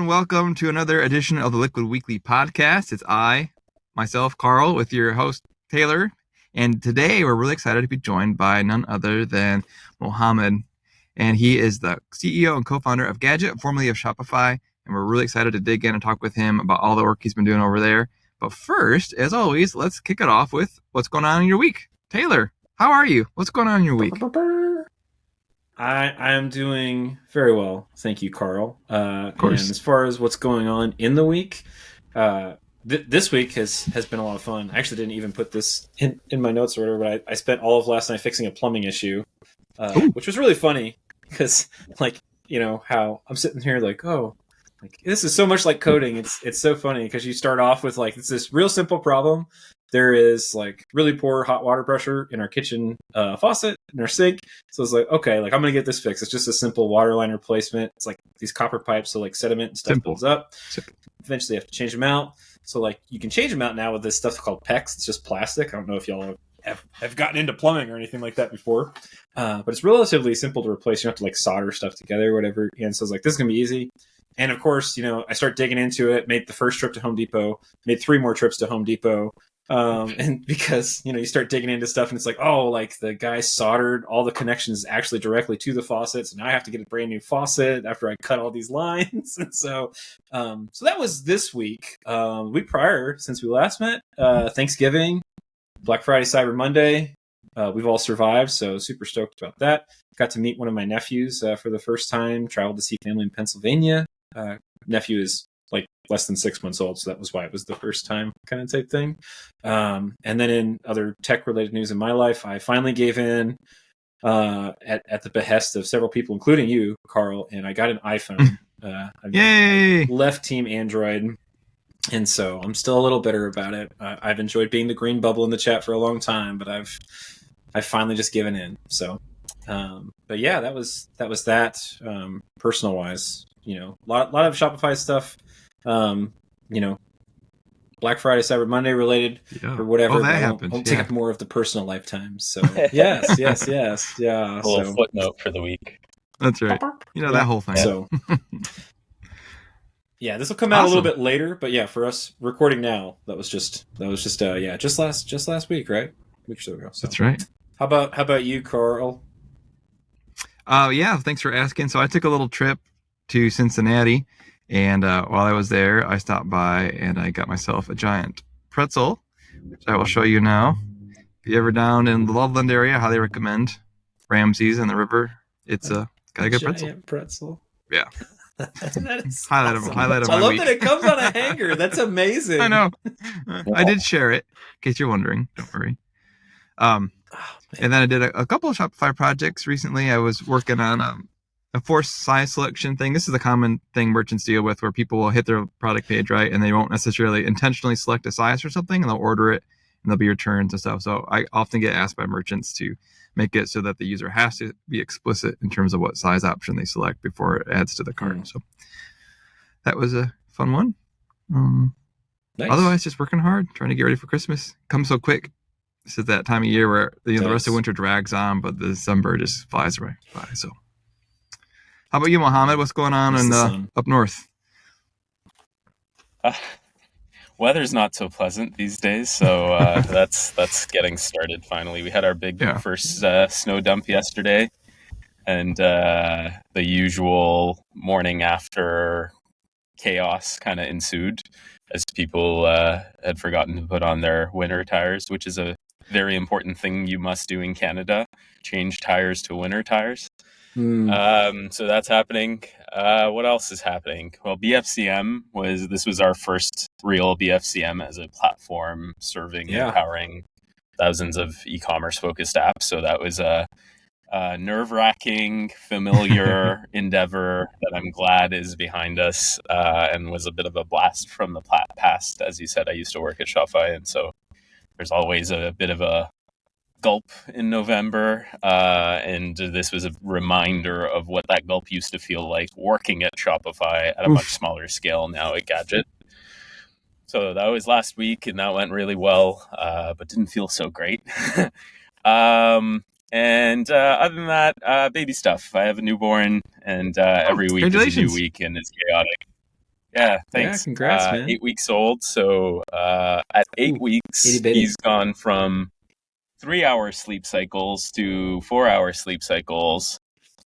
everyone. Welcome to another edition of the Liquid Weekly podcast. It's myself, Carl, with your host, Taylor. And today we're really excited to be joined by none other than Mohammad. And he is the CEO and co-founder of Gadget, formerly of Shopify. And we're really excited to dig in and talk with him about all the work he's been doing over there. But first, as always, let's kick it off with what's going on in your week. Taylor, how are you? What's going on in your week? I am doing very well, thank you, Carl. Of course. And as far as what's going on in the week, this week has been a lot of fun. I actually didn't even put this in my notes or whatever, but I spent all of last night fixing a plumbing issue, which was really funny because, how I'm sitting here this is so much like coding. It's so funny because you start off with it's this real simple problem. There is really poor hot water pressure in our kitchen faucet in our sink. So it's okay, I'm gonna get this fixed. It's just a simple water line replacement. It's these copper pipes, so sediment and stuff builds up. Eventually, you have to change them out. So you can change them out now with this stuff called PEX. It's just plastic. I don't know if y'all have gotten into plumbing or anything like that before, but it's relatively simple to replace. You don't have to solder stuff together or whatever. And so this is gonna be easy. And of course, I start digging into it. Made the first trip to Home Depot. Made 3 more trips to Home Depot. And because you start digging into stuff and it's the guy soldered all the connections actually directly to the faucet, so now I have to get a brand new faucet after I cut all these lines. And so that was this week. Week prior, since we last met, Thanksgiving, Black Friday, Cyber Monday, we've all survived, so super stoked about that. Got to meet one of my nephews for the first time. Traveled to see family in Pennsylvania. Nephew is less than 6 months old, so that was why it was the first time kind of type thing. And then in other tech related news in my life, I finally gave in at the behest of several people, including you, Carl, and I got an iPhone. Yay! I left Team Android, and so I'm still a little bitter about it. I've enjoyed being the green bubble in the chat for a long time, but I've finally just given in. So, but yeah, that was that. Personal wise, a lot of Shopify stuff. Black Friday, Cyber Monday related or whatever. That happened. I'll take up more of the personal lifetime. So yes. Yeah. A little footnote for the week. That's right. That whole thing. So yeah, this will come out a little bit later, but yeah, for us recording now, that was just last week, right? A week or so ago. So. That's right. How about you, Carl? Yeah, thanks for asking. So I took a little trip to Cincinnati. And while I was there, I stopped by and I got myself a giant pretzel, which I will show you now. If you're ever down in the Loveland area, I highly recommend Ramsey's and the river. It's got a good pretzel. Giant pretzel. Yeah. That is highlight awesome. of my week. I love that it comes on a hanger. That's amazing. I know. I did share it, in case you're wondering. Don't worry. And then I did a couple of Shopify projects recently. I was working on a forced size selection thing. This is a common thing merchants deal with, where people will hit their product page, right, and they won't necessarily intentionally select a size or something, and they'll order it, and there'll be returns and stuff. So I often get asked by merchants to make it so that the user has to be explicit in terms of what size option they select before it adds to the cart. So that was a fun one. Nice. Otherwise, just working hard, trying to get ready for Christmas. Comes so quick. This is that time of year where the rest of winter drags on, but the December just flies by. So. How about you, Mohammed? What's going on up north? Weather's not so pleasant these days, so that's getting started finally. We had our big first snow dump yesterday, and the usual morning after chaos kind of ensued as people had forgotten to put on their winter tires, which is a very important thing you must do in Canada, change tires to winter tires. So that's happening. What else is happening? Well, BFCM was our first real BFCM as a platform serving and empowering thousands of e-commerce focused apps. So that was a nerve-wracking, familiar endeavor that I'm glad is behind us, and was a bit of a blast from the past. As you said, I used to work at Shopify, and so there's always a bit of a gulp in November, and this was a reminder of what that gulp used to feel like working at Shopify at a much smaller scale now at Gadget. So that was last week, and that went really well, but didn't feel so great. And other than that, baby stuff. I have a newborn, and every week is a new week, and it's chaotic. Yeah, Yeah, thanks. congrats, man. 8 weeks old. So at 8 weeks, he's gone from 3-hour sleep cycles to 4-hour sleep cycles,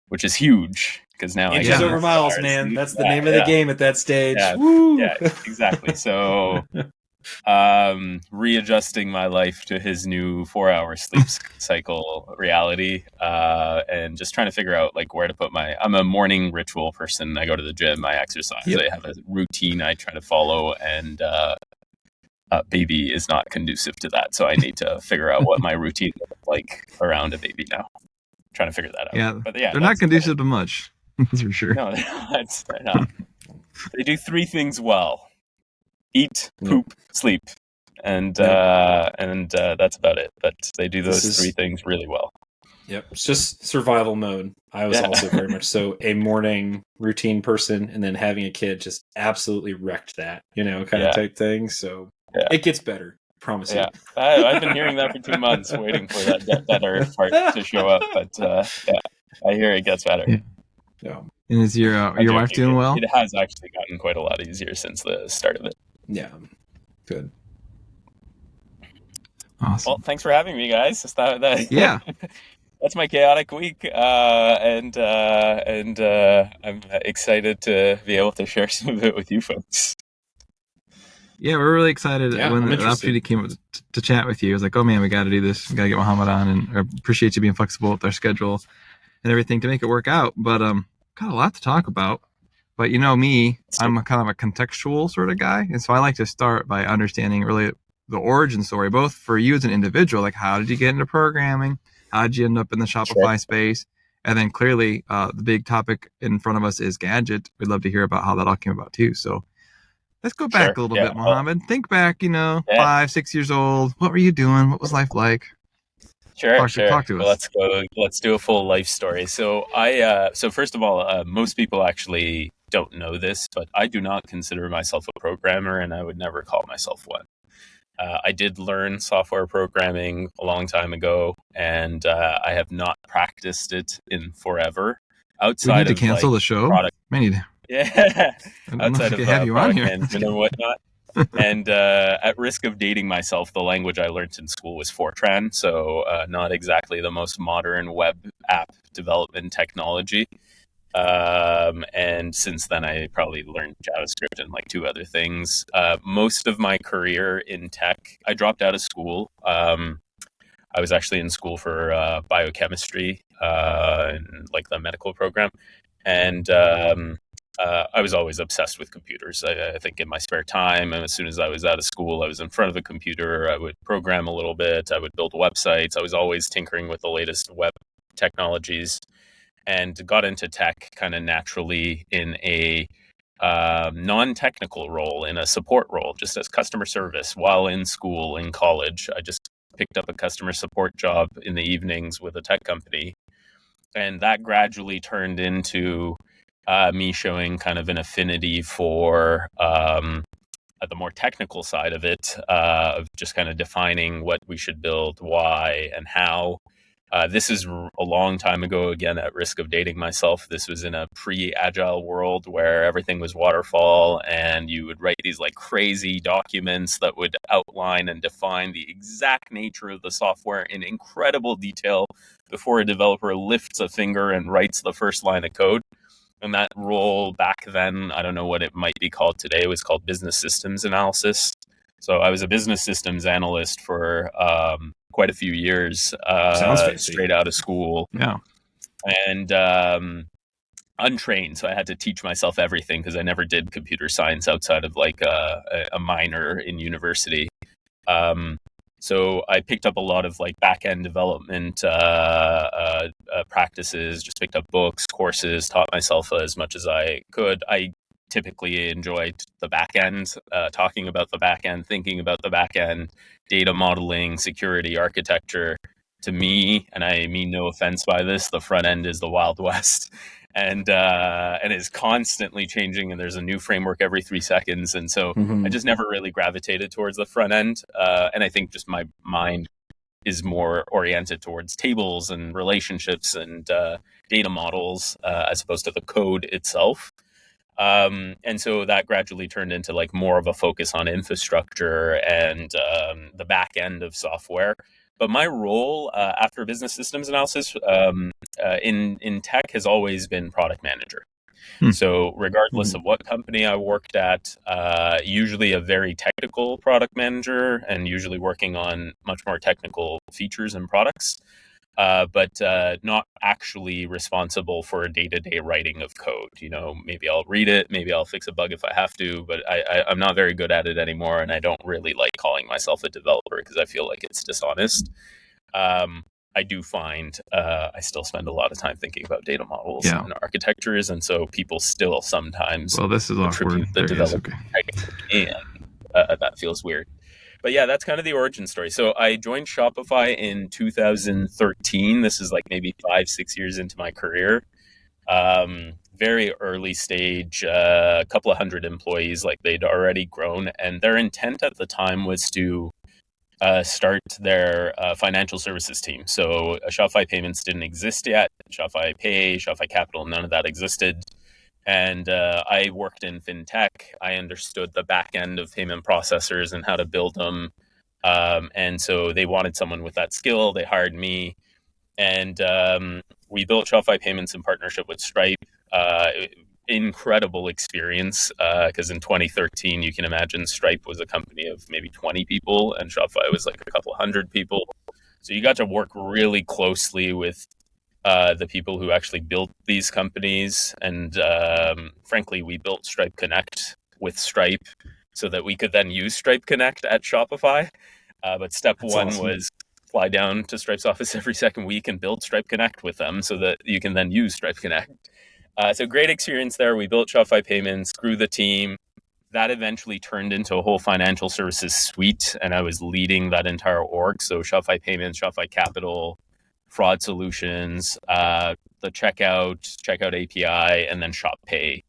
which is huge because now inches over miles, man. That's the name of the game at that stage. Yeah, Woo! yeah, exactly. So readjusting my life to his new 4-hour sleep cycle reality, and just trying to figure out like where to put I'm a morning ritual person. I go to the gym, I exercise, I have a routine I try to follow, and baby is not conducive to that. So I need to figure out what my routine looks like around a baby now. Trying to figure that out. Yeah, but yeah, they're not conducive to much. That's for sure. No, they're not. They do 3 things well: eat, poop, sleep, and that's about it. But they do those 3 things really well. Yep, it's just survival mode. I was also very much so a morning routine person, and then having a kid just absolutely wrecked that, kind of type thing. So it gets better. Promise you. I've been hearing that for 2 months, waiting for that better part to show up. But I hear it gets better. Yeah. And is your wife doing well? It has actually gotten quite a lot easier since the start of it. Yeah. Good. Awesome. Well, thanks for having me, guys. Yeah. That's my chaotic week, and I'm excited to be able to share some of it with you folks. Yeah, we're really excited when the opportunity came up to chat with you. I was like, oh man, we got to do this. We got to get Mohammad on, and I appreciate you being flexible with our schedule and everything to make it work out. But got a lot to talk about. But you know me, I'm kind of a contextual sort of guy, and so I like to start by understanding really the origin story, both for you as an individual, like how did you get into programming? How did you end up in the Shopify space? And then clearly the big topic in front of us is Gadget. We'd love to hear about how that all came about too. So let's go back a little bit, Mohammad. Think back, 5, 6 years old. What were you doing? What was life like? Sure. Talk to us. Let's do a full life story. So so first of all, most people actually don't know this, but I do not consider myself a programmer, and I would never call myself one. I did learn software programming a long time ago, and I have not practiced it in forever. Outside we need to cancel the show. Outside of have you on here and whatnot. And at risk of dating myself, the language I learned in school was Fortran, so not exactly the most modern web app development technology. And since then, I probably learned JavaScript and like 2 other things. Most of my career in tech, I dropped out of school. I was actually in school for biochemistry, in like the medical program. And I was always obsessed with computers. I think in my spare time, and as soon as I was out of school, I was in front of a computer. I would program a little bit. I would build websites. I was always tinkering with the latest web technologies, and got into tech kind of naturally in a non-technical role, in a support role, just as customer service while in school, in college. I just picked up a customer support job in the evenings with a tech company. And that gradually turned into me showing kind of an affinity for the more technical side of it, of just kind of defining what we should build, why, and how. This is a long time ago, again, at risk of dating myself. This was in a pre-agile world where everything was waterfall, and you would write these like crazy documents that would outline and define the exact nature of the software in incredible detail before a developer lifts a finger and writes the first line of code. And that role back then, I don't know what it might be called today, it was called business systems analysis. So I was a business systems analyst for quite a few years, straight out of school. Yeah. And untrained, so I had to teach myself everything because I never did computer science outside of like a minor in university. So I picked up a lot of like back-end development practices, just picked up books, courses, taught myself as much as I could. I typically enjoyed the back end, talking about the back end, thinking about the back end, data modeling, security, architecture. To me, and I mean no offense by this, the front end is the Wild West, and is constantly changing, and there's a new framework every 3 seconds. And so I just never really gravitated towards the front end. And I think just my mind is more oriented towards tables and relationships and data models as opposed to the code itself. And so that gradually turned into like more of a focus on infrastructure and the back end of software. But my role after business systems analysis in tech has always been product manager. So regardless of what company I worked at, usually a very technical product manager and usually working on much more technical features and products, but not actually responsible for day-to-day writing of code. You know, maybe I'll read it, maybe I'll fix a bug if I have to, but I'm not very good at it anymore, and I don't really like calling myself a developer because I feel like it's dishonest. I do find I still spend a lot of time thinking about data models and architectures, and so people still sometimes this is attribute awkward. the development and that feels weird. But yeah, that's kind of the origin story. So I joined Shopify in 2013. This is like maybe 5-6 years into my career. Very early stage, a couple of hundred employees, like they'd already grown, and their intent at the time was to start their financial services team. So Shopify Payments didn't exist yet. Shopify Pay, Shopify Capital, none of that existed. And I worked in fintech. I understood the back end of payment processors and how to build them. And so they wanted someone with that skill. They hired me. And we built Shopify Payments in partnership with Stripe. Incredible experience because in 2013, you can imagine Stripe was a company of maybe 20 people and Shopify was like a couple hundred people. So you got to work really closely with the people who actually built these companies. And frankly, we built Stripe Connect with Stripe so that we could then use Stripe Connect at Shopify. But step one was fly down to Stripe's office every second week and build Stripe Connect with them so that you can then use Stripe Connect. So great experience there. We built Shopify Payments, grew the team. That eventually turned into a whole financial services suite, and I was leading that entire org. So Shopify Payments, Shopify Capital, fraud solutions, the checkout API, and then Shop Pay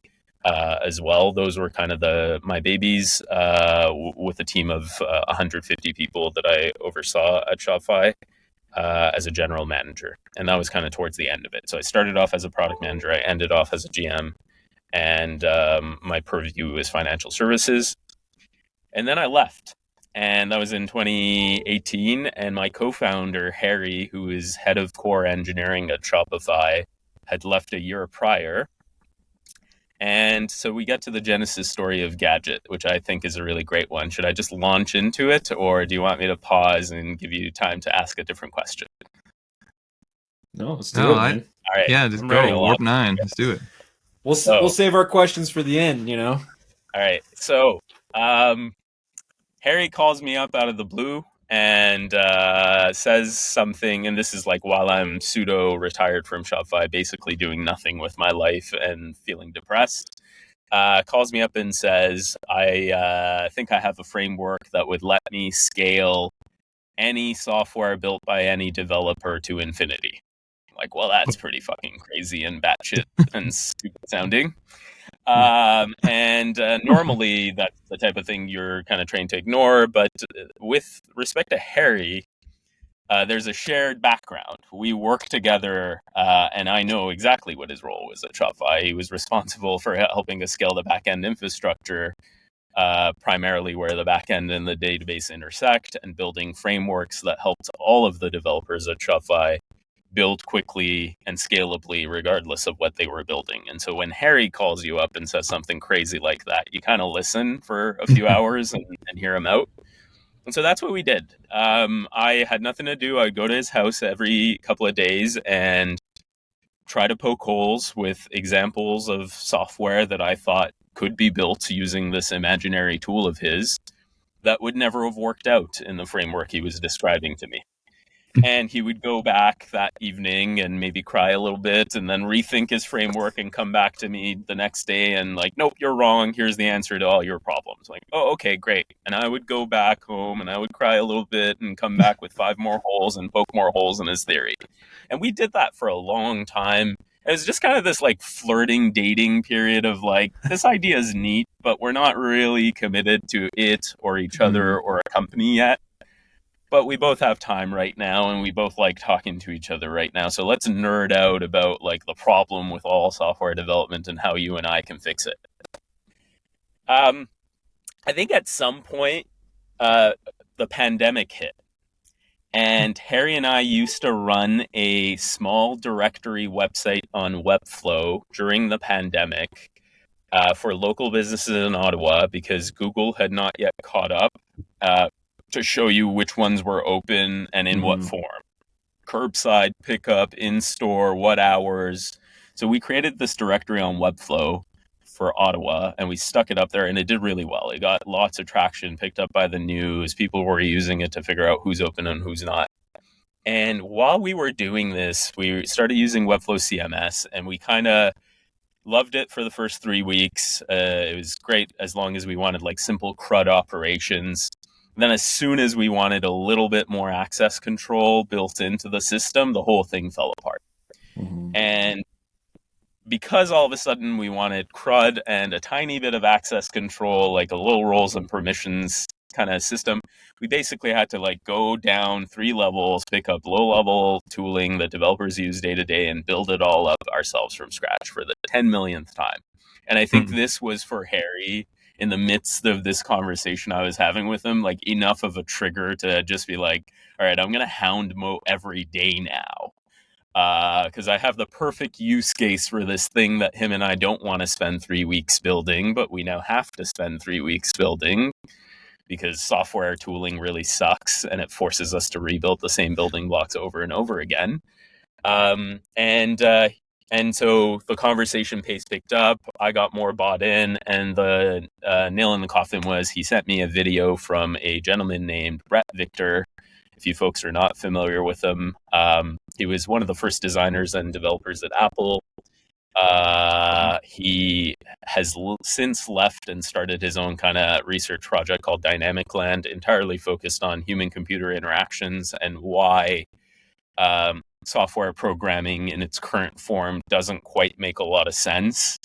as well. Those were kind of my babies with a team of 150 people that I oversaw at Shopify. As a general manager. And that was kind of towards the end of it. So I started off as a product manager. I ended off as a GM. And my purview was financial services. And then I left. And that was in 2018. And my co-founder, Harry, who is head of core engineering at Shopify, had left a year prior. And so we get to the genesis story of Gadget, which I think is a really great one. Should I just launch into it, or do you want me to pause and give you time to ask a different question? No, let's do it, man. All right. Yeah, just go. Warp 9. Let's do it. We'll save our questions for the end, you know? All right. So Harry calls me up out of the blue and says something, and this is like while I'm pseudo retired from Shopify, basically doing nothing with my life and feeling depressed. Calls me up and says, I think I have a framework that would let me scale any software built by any developer to infinity. I'm like, well, that's pretty fucking crazy and batshit and stupid sounding. Normally that's the type of thing you're kind of trained to ignore, but with respect to Harry, there's a shared background. We work together, and I know exactly what his role was at Shopify. He was responsible for helping us scale the back-end infrastructure, primarily where the back-end and the database intersect, and building frameworks that helped all of the developers at Shopify build quickly and scalably regardless of what they were building. And so when Harry calls you up and says something crazy like that, you kind of listen for a few hours and hear him out. And so that's what we did. I had nothing to do. I'd go to his house every couple of days and try to poke holes with examples of software that I thought could be built using this imaginary tool of his that would never have worked out in the framework he was describing to me. And he would go back that evening and maybe cry a little bit and then rethink his framework and come back to me the next day and like, nope, you're wrong. Here's the answer to all your problems. Like, oh, okay, great. And I would go back home and I would cry a little bit and come back with 5 more holes and poke more holes in his theory. And we did that for a long time. It was just kind of this like flirting, dating period of like, this idea is neat, but we're not really committed to it or each other or a company yet. But we both have time right now and we both like talking to each other right now. So let's nerd out about like the problem with all software development and how you and I can fix it. I think at some point, the pandemic hit. And Harry and I used to run a small directory website on Webflow during the pandemic for local businesses in Ottawa, because Google had not yet caught up to show you which ones were open and in what form. Curbside pickup, in-store, what hours. So we created this directory on Webflow for Ottawa, and we stuck it up there, and it did really well. It got lots of traction, picked up by the news. People were using it to figure out who's open and who's not. And while we were doing this, we started using Webflow CMS, and we kind of loved it for the first 3 weeks. It was great as long as we wanted like simple CRUD operations. And then as soon as we wanted a little bit more access control built into the system, the whole thing fell apart. And because all of a sudden we wanted CRUD and a tiny bit of access control, like a little roles and permissions kind of system, we basically had to like go down 3 levels, pick up low level tooling that developers use day to day, and build it all up ourselves from scratch for the 10 millionth time. And I think this was for Harry, in the midst of this conversation I was having with him, like enough of a trigger to just be like, all right, I'm going to hound Mo every day now. Because I have the perfect use case for this thing that him and I don't want to spend 3 weeks building, but we now have to spend 3 weeks building because software tooling really sucks and it forces us to rebuild the same building blocks over and over again. And so the conversation pace picked up. I got more bought in, and the nail in the coffin was he sent me a video from a gentleman named Brett Victor. If you folks are not familiar with him, he was one of the first designers and developers at Apple. He has since left and started his own kind of research project called Dynamic Land, entirely focused on human-computer interactions and why software programming in its current form doesn't quite make a lot of sense.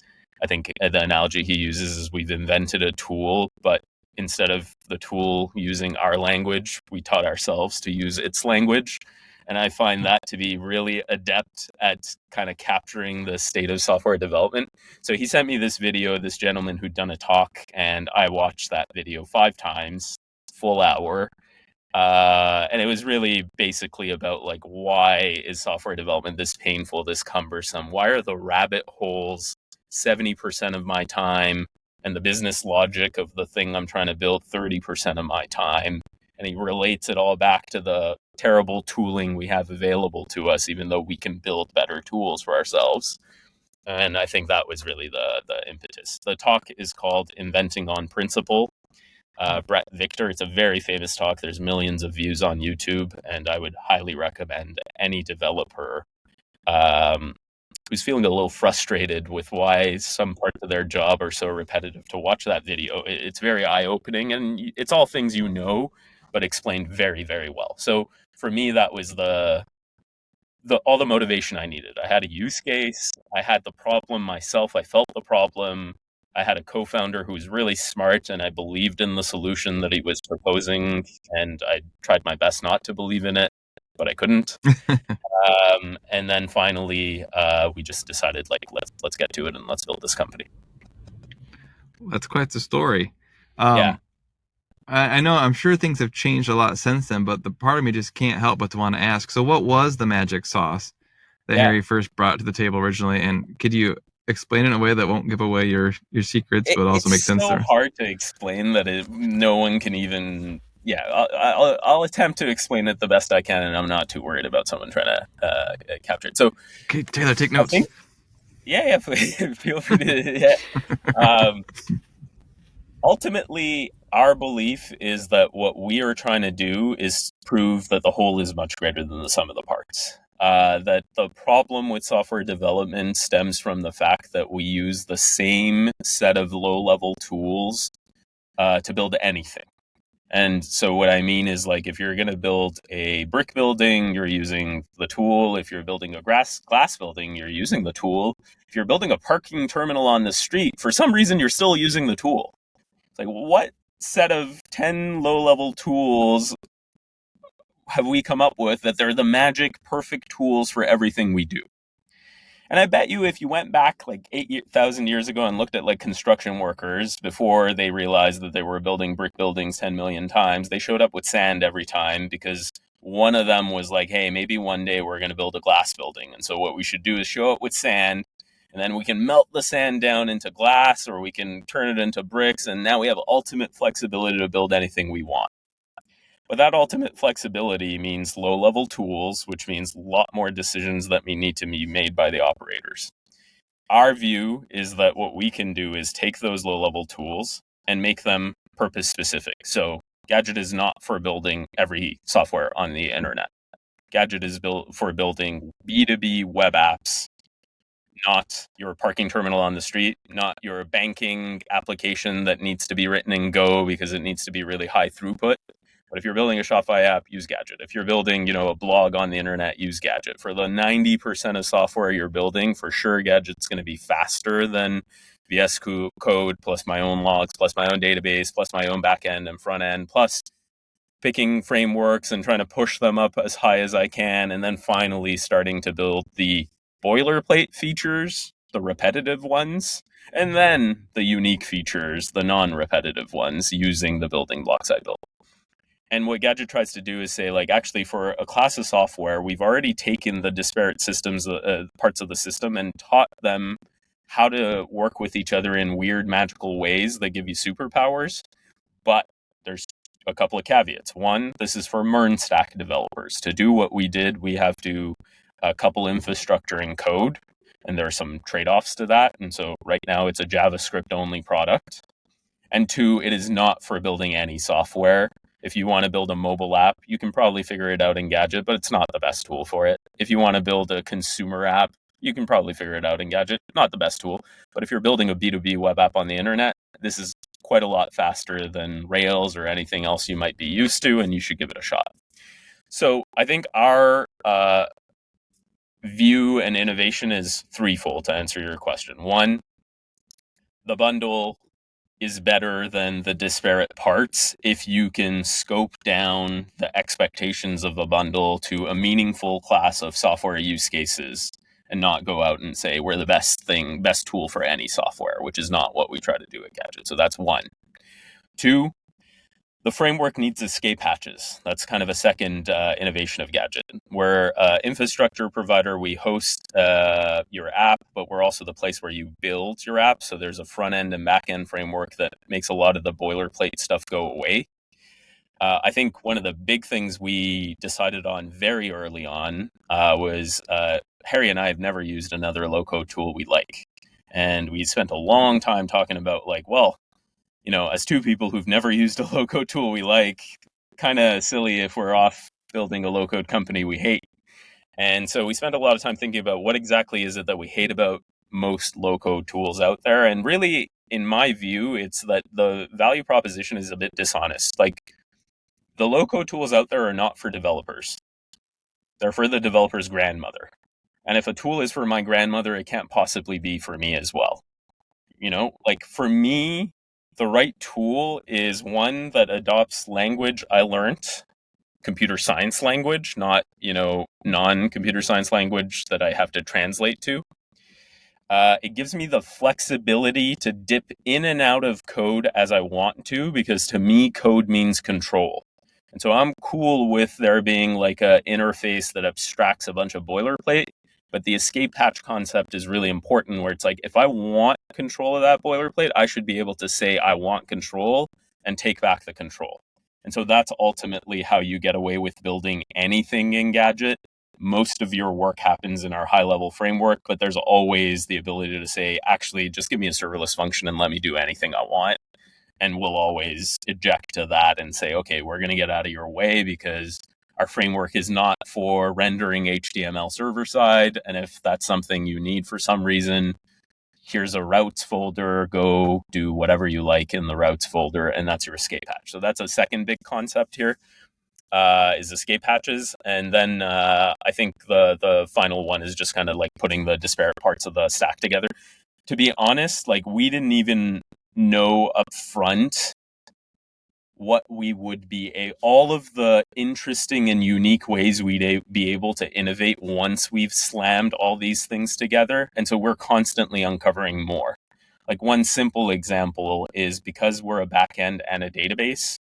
I think the analogy he uses is we've invented a tool, but instead of the tool using our language, we taught ourselves to use its language. And I find that to be really adept at kind of capturing the state of software development. So he sent me this video, this gentleman who'd done a talk, and I watched that video 5 times, full hour. And it was really basically about like, why is software development this painful, this cumbersome? Why are the rabbit holes 70% of my time and the business logic of the thing I'm trying to build 30% of my time? And he relates it all back to the terrible tooling we have available to us, even though we can build better tools for ourselves. And I think that was really the impetus. The talk is called Inventing on Principle. Brett Victor, it's a very famous talk. There's millions of views on YouTube, and I would highly recommend any developer who's feeling a little frustrated with why some parts of their job are so repetitive to watch that video. It's very eye-opening, and it's all things you know, but explained very, very well. So for me, that was all the motivation I needed. I had a use case. I had the problem myself. I felt the problem. I had a co-founder who was really smart, and I believed in the solution that he was proposing, and I tried my best not to believe in it, but I couldn't. And then finally, we just decided, like, let's get to it and let's build this company. That's quite the story. Yeah. I know, I'm sure things have changed a lot since then, but the part of me just can't help but to want to ask, so what was the magic sauce that Harry first brought to the table originally? And could you explain it in a way that won't give away your secrets, but also make sense? It's so hard to explain that no one can even... Yeah, I'll attempt to explain it the best I can, and I'm not too worried about someone trying to capture it. So, okay, Taylor, take notes. Yeah, feel free to. Yeah. Ultimately, our belief is that what we are trying to do is prove that the whole is much greater than the sum of the parts. That the problem with software development stems from the fact that we use the same set of low-level tools to build anything. And so what I mean is, like, if you're going to build a brick building, you're using the tool. If you're building a glass building, you're using the tool. If you're building a parking terminal on the street, for some reason, you're still using the tool. It's like, what set of 10 low-level tools have we come up with that they're the magic, perfect tools for everything we do? And I bet you if you went back like 8,000 years ago and looked at like construction workers before they realized that they were building brick buildings 10 million times, they showed up with sand every time because one of them was like, hey, maybe one day we're going to build a glass building. And so what we should do is show up with sand, and then we can melt the sand down into glass, or we can turn it into bricks. And now we have ultimate flexibility to build anything we want. But that ultimate flexibility means low-level tools, which means a lot more decisions that need to be made by the operators. Our view is that what we can do is take those low-level tools and make them purpose-specific. So Gadget is not for building every software on the internet. Gadget is built for building B2B web apps, not your parking terminal on the street, not your banking application that needs to be written in Go because it needs to be really high throughput. But if you're building a Shopify app, use Gadget. If you're building, a blog on the internet, use Gadget. For the 90% of software you're building, for sure, Gadget's going to be faster than VS Code plus my own logs, plus my own database, plus my own backend and front end, plus picking frameworks and trying to push them up as high as I can, and then finally starting to build the boilerplate features, the repetitive ones, and then the unique features, the non-repetitive ones, using the building blocks I built. And what Gadget tries to do is say, like, actually, for a class of software, we've already taken the disparate systems, parts of the system, and taught them how to work with each other in weird, magical ways that give you superpowers. But there's a couple of caveats. One, this is for MERN stack developers. To do what we did, we have to couple infrastructure and code, and there are some trade-offs to that. And so right now, it's a JavaScript-only product. And two, it is not for building any software. If you want to build a mobile app, you can probably figure it out in Gadget, but it's not the best tool for it. If you want to build a consumer app, you can probably figure it out in Gadget. Not the best tool. But if you're building a B2B web app on the internet, this is quite a lot faster than Rails or anything else you might be used to, and you should give it a shot. So I think our view and innovation is threefold to answer your question. One, the bundle is better than the disparate parts if you can scope down the expectations of a bundle to a meaningful class of software use cases and not go out and say we're the best tool for any software, which is not what we try to do at Gadget. So that's one. Two, the framework needs escape hatches. That's kind of a second innovation of Gadget. We're an infrastructure provider. We host your app, but we're also the place where you build your app. So there's a front end and back end framework that makes a lot of the boilerplate stuff go away. I think one of the big things we decided on very early on was Harry and I have never used another low-code tool we like. And we spent a long time talking about like, well, as two people who've never used a low-code tool we like, kind of silly if we're off building a low-code company we hate. And so we spent a lot of time thinking about what exactly is it that we hate about most low-code tools out there. And really, in my view, it's that the value proposition is a bit dishonest. Like, the low-code tools out there are not for developers. They're for the developer's grandmother. And if a tool is for my grandmother, it can't possibly be for me as well. Like, for me, the right tool is one that adopts language I learned, computer science language, not, non-computer science language that I have to translate to. It gives me the flexibility to dip in and out of code as I want to, because to me, code means control. And so I'm cool with there being like an interface that abstracts a bunch of boilerplate. But the escape hatch concept is really important, where it's like, if I want control of that boilerplate, I should be able to say I want control and take back the control. And so that's ultimately how you get away with building anything in Gadget. Most of your work happens in our high-level framework, but there's always the ability to say, actually, just give me a serverless function and let me do anything I want. And we'll always eject to that and say, okay, we're going to get out of your way because our framework is not for rendering HTML server side. And if that's something you need for some reason, here's a routes folder, go do whatever you like in the routes folder, and that's your escape hatch. So that's a second big concept here, is escape hatches. And then I think the final one is just kind of like putting the disparate parts of the stack together. To be honest, like, we didn't even know up front what we would be all of the interesting and unique ways we'd be able to innovate once we've slammed all these things together. And so we're constantly uncovering more. Like one simple example is because we're a backend and a database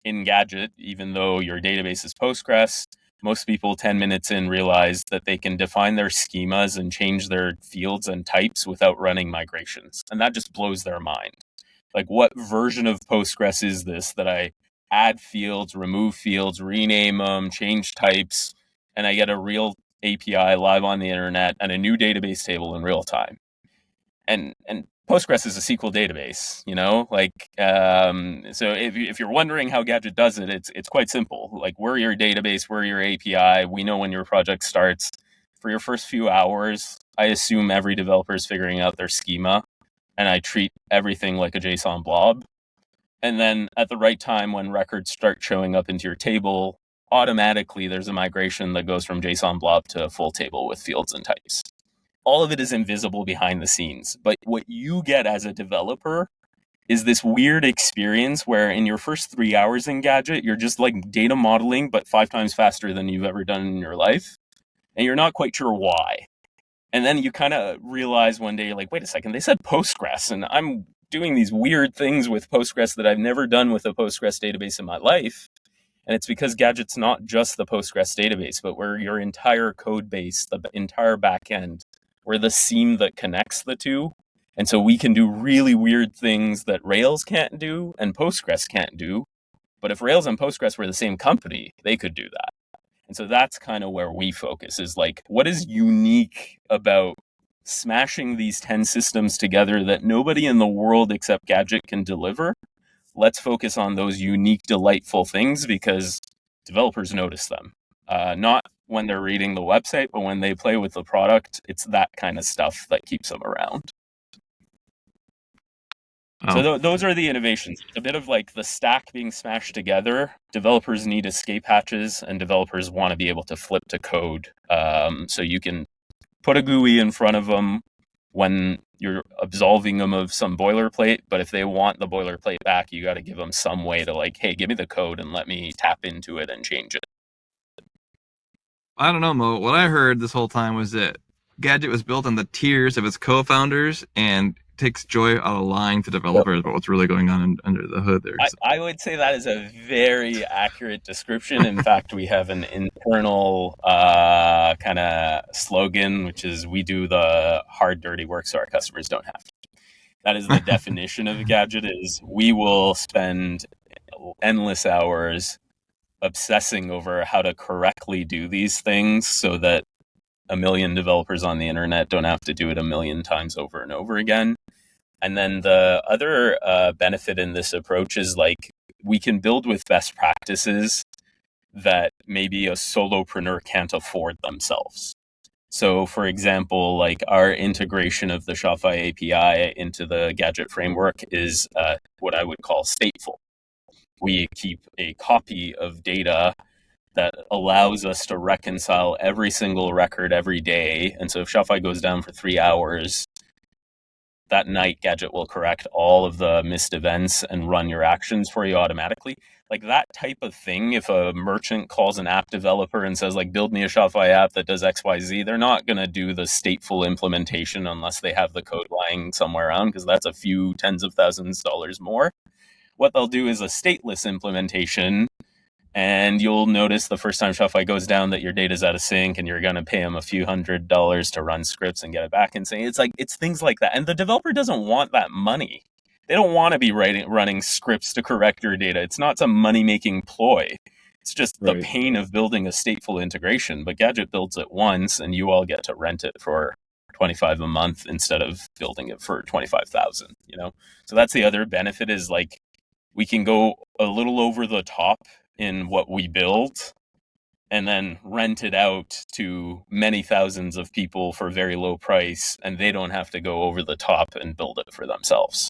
in Gadget, even though your database is Postgres, most people 10 minutes in realize that they can define their schemas and change their fields and types without running migrations. And that just blows their mind. Like, what version of Postgres is this that I add fields, remove fields, rename them, change types, and I get a real API live on the internet and a new database table in real time? And Postgres is a SQL database, so if you're wondering how Gadget does it, it's quite simple. Like, we're your database, we're your API, we know when your project starts. For your first few hours, I assume every developer is figuring out their schema, and I treat everything like a JSON blob. And then at the right time, when records start showing up into your table, automatically there's a migration that goes from JSON blob to a full table with fields and types. All of it is invisible behind the scenes. But what you get as a developer is this weird experience where in your first 3 hours in Gadget, you're just like data modeling, but 5 times faster than you've ever done in your life. And you're not quite sure why. And then you kind of realize one day, you're like, wait a second, they said Postgres, and I'm doing these weird things with Postgres that I've never done with a Postgres database in my life. And it's because Gadget's not just the Postgres database, but we're your entire code base, the entire backend. We're the seam that connects the two. And so we can do really weird things that Rails can't do and Postgres can't do. But if Rails and Postgres were the same company, they could do that. And so that's kind of where we focus, is like, what is unique about smashing these 10 systems together that nobody in the world except Gadget can deliver? Let's focus on those unique, delightful things because developers notice them. Not when they're reading the website, but when they play with the product, it's that kind of stuff that keeps them around. Oh. So those are the innovations. It's a bit of like the stack being smashed together. Developers need escape hatches, and developers want to be able to flip to code. So you can put a GUI in front of them when you're absolving them of some boilerplate. But if they want the boilerplate back, you got to give them some way to like, hey, give me the code and let me tap into it and change it. I don't know, Mo. What I heard this whole time was that Gadget was built on the tears of its co-founders and takes joy out of lying to developers about what's really going on under the hood there. I would say that is a very accurate description. In fact, we have an internal kind of slogan, which is, we do the hard, dirty work so our customers don't have to. That is the definition of Gadget, is we will spend endless hours obsessing over how to correctly do these things so that a million developers on the internet don't have to do it a million times over and over again. And then the other benefit in this approach is like, we can build with best practices that maybe a solopreneur can't afford themselves. So for example, like our integration of the Shopify API into the Gadget framework is what I would call stateful. We keep a copy of data that allows us to reconcile every single record every day. And so if Shopify goes down for 3 hours, that night Gadget will correct all of the missed events and run your actions for you automatically. Like that type of thing, if a merchant calls an app developer and says, like, build me a Shopify app that does XYZ, they're not going to do the stateful implementation unless they have the code lying somewhere around, because that's a few tens of thousands of dollars more. What they'll do is a stateless implementation, and you'll notice the first time Shopify goes down that your data's out of sync, and you're going to pay them a few $100s to run scripts and get it back. And saying it's things like that. And the developer doesn't want that money. They don't want to be running scripts to correct your data. It's not some money-making ploy. It's just the pain of building a stateful integration. But Gadget builds it once, and you all get to rent it for $25 a month instead of building it for $25,000. So that's the other benefit, is like, we can go a little over the top in what we build and then rent it out to many thousands of people for very low price, and they don't have to go over the top and build it for themselves.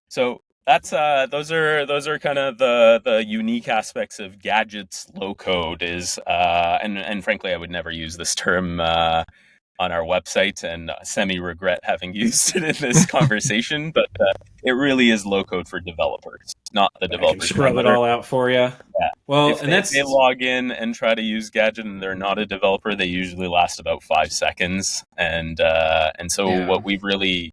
So that's those are kind of the unique aspects of Gadget's low code is and frankly, I would never use this term on our website, and semi-regret having used it in this conversation, but it really is low code for developers, not the developers. I can scrub it all out for you. Yeah. Well, if they log in and try to use Gadget and they're not a developer, they usually last about 5 seconds. And so what we've really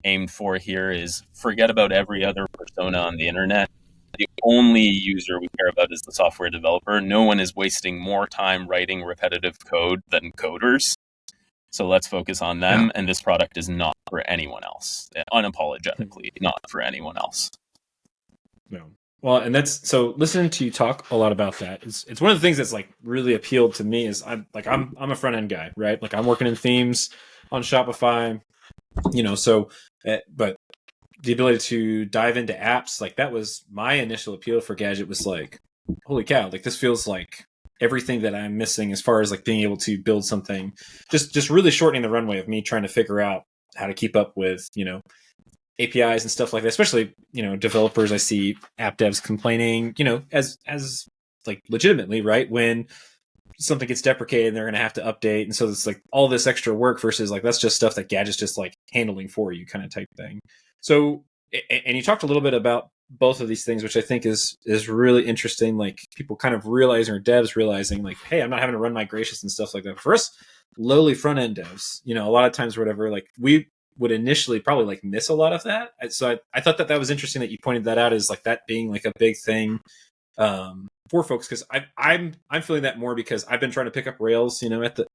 aimed for here is forget about every other persona on the internet. The only user we care about is the software developer. No one is wasting more time writing repetitive code than coders. So let's focus on them. And this product is not for anyone else. Unapologetically, not for anyone else. No. Well, and that's so listening to you talk a lot about that. It's one of the things that's like really appealed to me is I'm a front end guy, right? Like I'm working in themes on Shopify, so but the ability to dive into apps, like that was my initial appeal for Gadget, was like, holy cow, like this feels like everything that I'm missing as far as like being able to build something, just really shortening the runway of me trying to figure out how to keep up with, APIs and stuff like that, especially, developers. I see app devs complaining, as like legitimately, right? When something gets deprecated and they're going to have to update. And so it's like all this extra work versus like, that's just stuff that Gadget's just like handling for you kind of type thing. So, and you talked a little bit about both of these things, which I think is really interesting. Like people kind of realizing, or devs realizing like, hey, I'm not having to run migrations and stuff like that. For us, lowly front end devs, a lot of times or whatever, like we would initially probably like miss a lot of that. So I thought that was interesting that you pointed that out as like that being like a big thing for folks, because I'm feeling that more because I've been trying to pick up Rails, at the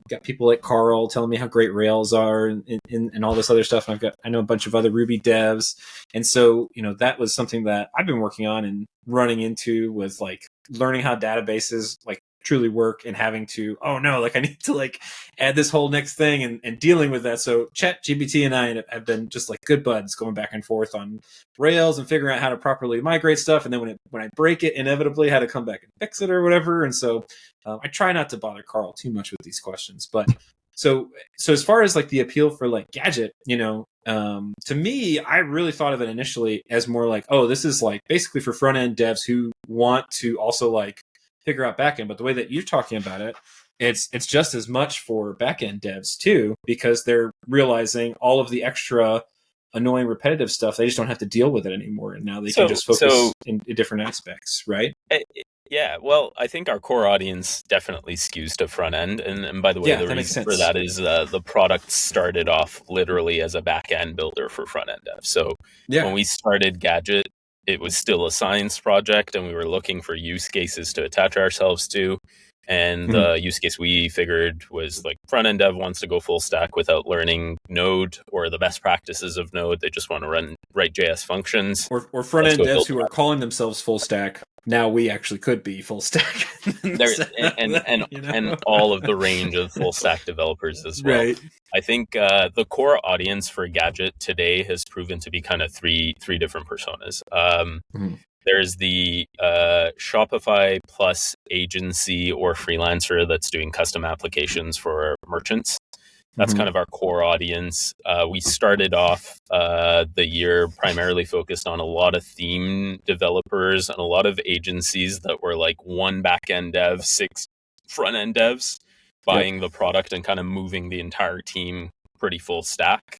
got people like Karl telling me how great Rails are and all this other stuff. And I know a bunch of other Ruby devs, and so that was something that I've been working on and running into with like learning how databases like truly work and having to, oh no, like I need to like add this whole next thing and dealing with that. So ChatGPT and I have been just like good buds going back and forth on Rails and figuring out how to properly migrate stuff. And then when I break it, inevitably how to come back and fix it or whatever. And so I try not to bother Karl too much with these questions, but so as far as like the appeal for like Gadget, to me, I really thought of it initially as more like, oh, this is like basically for front end devs who want to also like figure out backend. But the way that you're talking about it, it's just as much for backend devs too, because they're realizing all of the extra annoying repetitive stuff. They just don't have to deal with it anymore, and now they can just focus in different aspects, right? Yeah, well, I think our core audience definitely skews to front end, and by the way, the reason for that is the product started off literally as a back end builder for front end devs. So when we started Gadget, it was still a science project, and we were looking for use cases to attach ourselves to. And the use case we figured was like front end dev wants to go full stack without learning Node or the best practices of Node. They just want to write JS functions. Or front end devs who are calling themselves full stack. Now we actually could be full stack. and all of the range of full stack developers as well. Right. I think the core audience for Gadget today has proven to be kind of three different personas. There's the Shopify Plus agency or freelancer that's doing custom applications for merchants. That's kind of our core audience. We started off the year primarily focused on a lot of theme developers and a lot of agencies that were like one back-end dev, 6 front-end devs buying the product and kind of moving the entire team pretty full stack.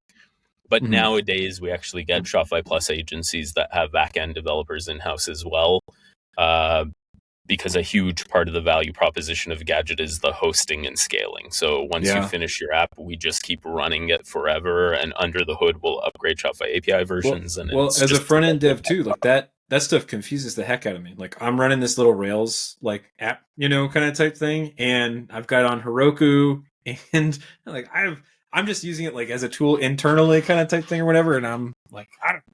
But nowadays, we actually get Shopify Plus agencies that have back-end developers in-house as well, because a huge part of the value proposition of Gadget is the hosting and scaling. So once you finish your app, we just keep running it forever, and under the hood, we'll upgrade Shopify API versions. Well, as a front-end dev too, like that stuff confuses the heck out of me. Like I'm running this little Rails like app, kind of type thing, and I've got it on Heroku, and like I'm just using it like as a tool internally kind of type thing or whatever. And I'm like,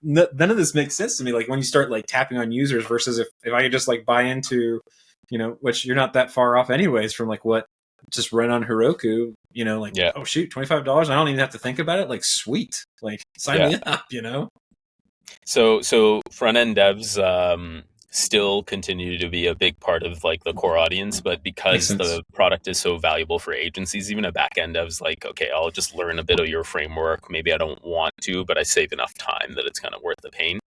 none of this makes sense to me. Like when you start like tapping on users versus if I could just like buy into, which you're not that far off anyways from like what just run on Heroku, oh shoot, $25. I don't even have to think about it. Like, sweet, like sign me up, So front end devs, still continue to be a big part of like the core audience, but because the product is so valuable for agencies, even a back end dev's like, okay, I'll just learn a bit of your framework. Maybe I don't want to, but I save enough time that it's kind of worth the pain.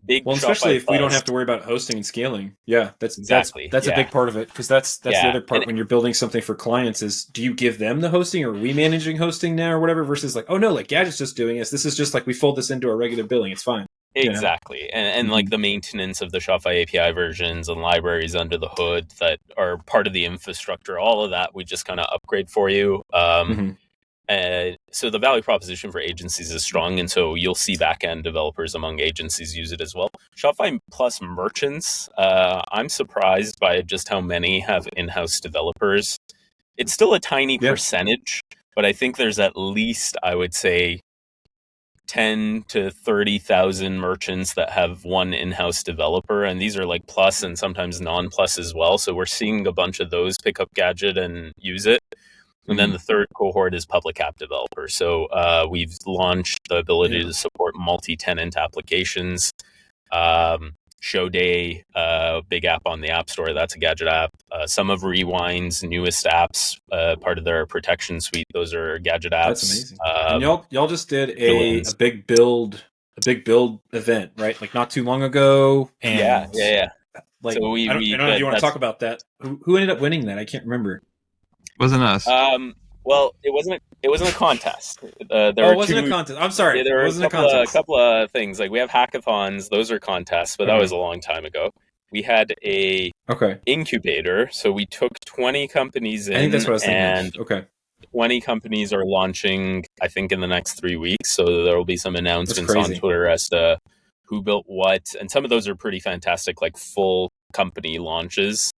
big Well, especially Shopify if we don't Plus. have to worry about hosting and scaling. Yeah, that's Exactly. a big part of it, because that's the other part And when you're building something for clients is, do you give them the hosting, or are we managing hosting now or whatever, versus like, oh no, like Gadget's just doing this is just like we fold this into our regular billing, it's fine. exactly. And like the maintenance of the Shopify API versions and libraries under the hood that are part of the infrastructure, all of that we just kind of upgrade for you. So the value proposition for agencies is strong, and so you'll see back-end developers among agencies use it as well. Shopify Plus merchants, I'm surprised by just how many have in-house developers. It's still a tiny percentage, but I think there's at least, I would say, 10 to 30,000 merchants that have one in-house developer, and these are like Plus and sometimes non-Plus as well. So we're seeing a bunch of those pick up Gadget and use it. And then the third cohort is public app developers. So we've launched the ability to support multi-tenant applications. Show Day, big app on the App Store, that's a Gadget app. Some of Rewind's newest apps, part of their protection suite, those are Gadget apps. That's amazing. And y'all just did a big build event, right? Like not too long ago. And yeah. Like, so I don't know if you want to talk about that. Who ended up winning that? I can't remember. Wasn't us. Well, it wasn't a contest. It wasn't a contest. I'm sorry. There were a couple of things. Like we have hackathons; those are contests, but that was a long time ago. We had a incubator, so we took 20 companies in. I think that's what I was thinking. And 20 companies are launching, I think, in the next 3 weeks. So there will be some announcements on Twitter as to who built what, and some of those are pretty fantastic, like full company launches.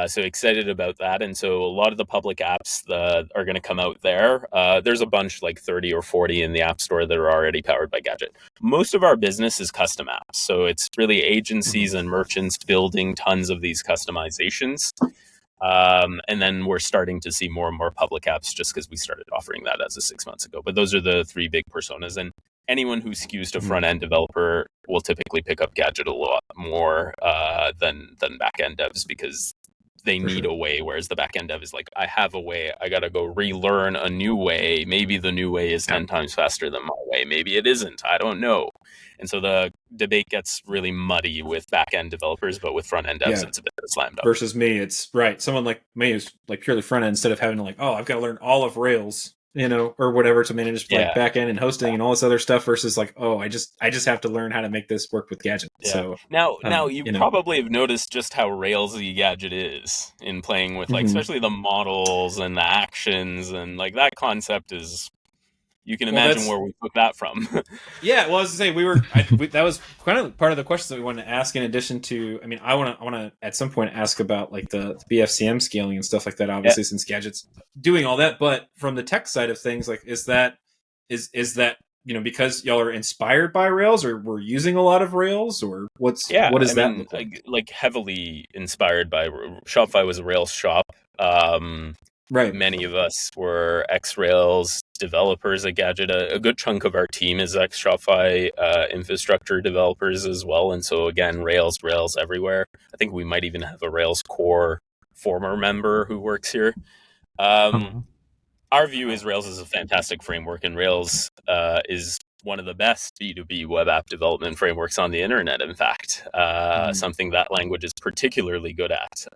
So excited about that. And so a lot of the public apps that are going to come out there, there's a bunch, like 30 or 40 in the App Store that are already powered by Gadget. Most of our business is custom apps. So it's really agencies and merchants building tons of these customizations. And then we're starting to see more and more public apps just because we started offering that as of 6 months ago. But those are the three big personas. And anyone who skews to front-end developer will typically pick up Gadget a lot more than back-end devs, because they need a way, whereas the back-end dev is like, I have a way, I got to go relearn a new way. Maybe the new way is 10 times faster than my way. Maybe it isn't. I don't know. And so the debate gets really muddy with back-end developers, but with front-end devs, it's a bit slammed up. Versus me, it's right. Someone like me who's like purely front-end, instead of having to like, oh, I've got to learn all of Rails, or whatever to manage like back-end and hosting and all this other stuff, versus like, oh, I just have to learn how to make this work with Gadget. So now you probably have noticed just how Railsy Gadget is in playing with like especially the models and the actions, and like that concept is, you can imagine where we took that from. Yeah, well, I was to say that was kind of part of the questions that we wanted to ask. In addition to, I mean, I want to at some point ask about like the BFCM scaling and stuff like that. Obviously, since Gadget's doing all that, but from the tech side of things, like is that because y'all are inspired by Rails, or we're using a lot of Rails, or what does that look like? Like heavily inspired by Shopify was a Rails shop. Right. Many of us were ex-Rails developers at Gadget. A good chunk of our team is ex-Shopify infrastructure developers as well. And so again, Rails everywhere. I think we might even have a Rails core former member who works here. Our view is Rails is a fantastic framework, and Rails is one of the best B2B web app development frameworks on the internet, in fact. Something that language is particularly good at.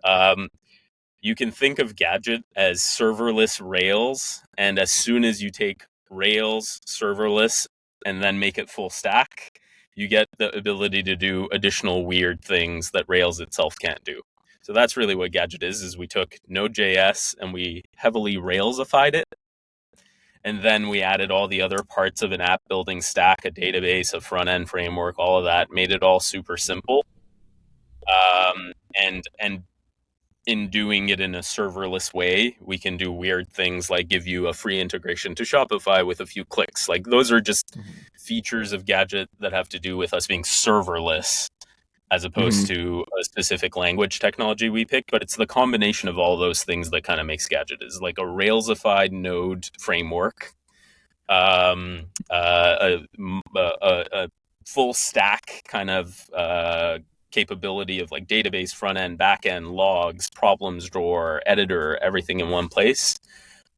You can think of Gadget as serverless Rails, and as soon as you take Rails serverless and then make it full stack, you get the ability to do additional weird things that Rails itself can't do. So that's really what Gadget is we took Node.js and we heavily Railsified it. And then we added all the other parts of an app building stack, a database, a front-end framework, all of that, made it all super simple. And in doing it in a serverless way, we can do weird things like give you a free integration to Shopify with a few clicks. Like those are just features of Gadget that have to do with us being serverless, as opposed to a specific language technology we picked. But it's the combination of all those things that kind of makes Gadget is like a Railsified Node framework, a full stack kind of capability of like database, front end, back end, logs, problems drawer, editor, everything in one place.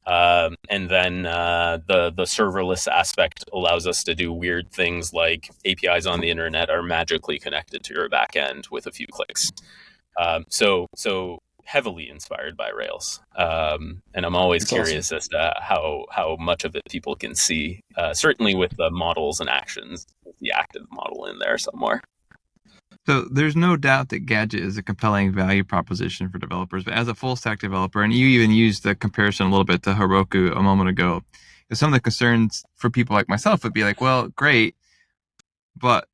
And then the serverless aspect allows us to do weird things like APIs on the internet are magically connected to your backend with a few clicks. So heavily inspired by Rails. And I'm always curious as to how much of it people can see, certainly with the models and actions, with the active model in there somewhere. So there's no doubt that Gadget is a compelling value proposition for developers, but as a full stack developer, and you even used the comparison a little bit to Heroku a moment ago, some of the concerns for people like myself would be like, well, great, but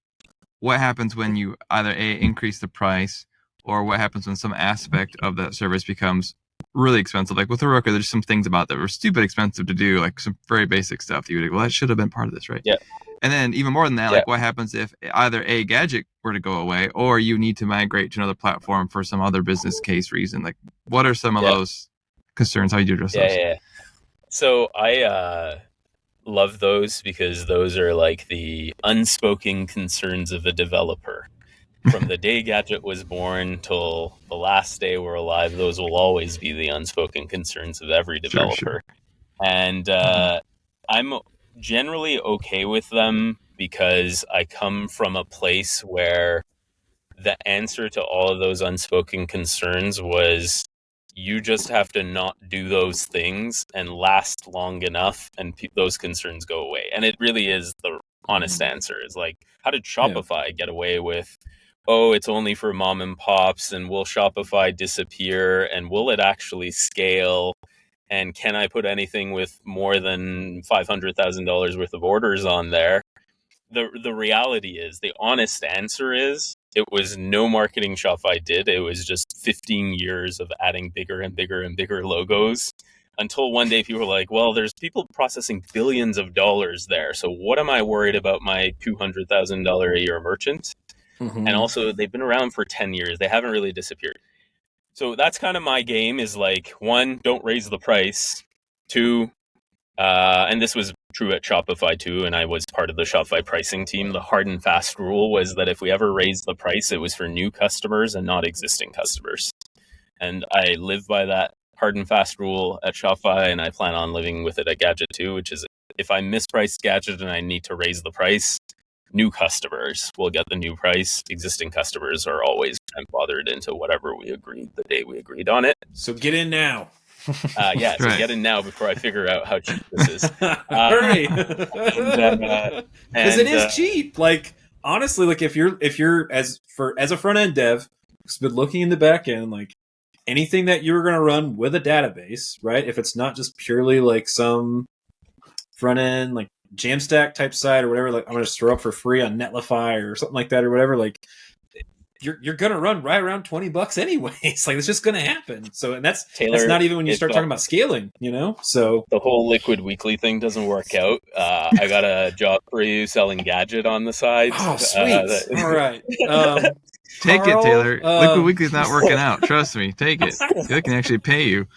what happens when you either increase the price, or what happens when some aspect of that service becomes really expensive? Like with Heroku, there's some things about that were stupid expensive to do, like some very basic stuff that you would go, well, that should have been part of this, right? Yeah. And then even more than that, like what happens if either Gadget were to go away, or you need to migrate to another platform for some other business case reason? Like, what are some of those concerns? How do you address those? Yeah. So I love those because those are like the unspoken concerns of a developer. From the day Gadget was born till the last day we're alive, those will always be the unspoken concerns of every developer. Sure. And I'm generally okay with them because I come from a place where the answer to all of those unspoken concerns was you just have to not do those things and last long enough, and those concerns go away. And it really is the honest answer. Is like, how did Shopify get away with, oh, it's only for mom and pops, and will Shopify disappear, and will it actually scale? And can I put anything with more than $500,000 worth of orders on there? The reality is, the honest answer is, it was no marketing Shopify did. It was just 15 years of adding bigger and bigger and bigger logos, until one day people were like, well, there's people processing billions of dollars there. So what am I worried about my $200,000 a year merchant? Mm-hmm. And also, they've been around for 10 years. They haven't really disappeared. So that's kind of my game, is like, one, don't raise the price. Two, and this was true at Shopify too, and I was part of the Shopify pricing team. The hard and fast rule was that if we ever raised the price, it was for new customers and not existing customers. And I live by that hard and fast rule at Shopify, and I plan on living with it at Gadget too, which is, if I mispriced Gadget and I need to raise the price, new customers will get the new price. Existing customers are always grandfathered into whatever we agreed the day we agreed on it. So get in now. So get in now before I figure out how cheap this is. Hurry! Because it is cheap. Like, honestly, like if you're as a front end dev who's been looking in the back end, like anything that you're going to run with a database, right? If it's not just purely like some front end like Jamstack type site or whatever, like I'm going to just throw up for free on Netlify or something like that or whatever, like you're going to run right around $20 anyways. Like, it's just going to happen. So, and that's not even when you start talking about scaling, you know? So the whole Liquid Weekly thing doesn't work out. I got a job for you selling Gadget on the side. Oh, sweet. All right. Take Karl, it, Taylor. Liquid Weekly's not working out. Trust me. Take it. They can actually pay you.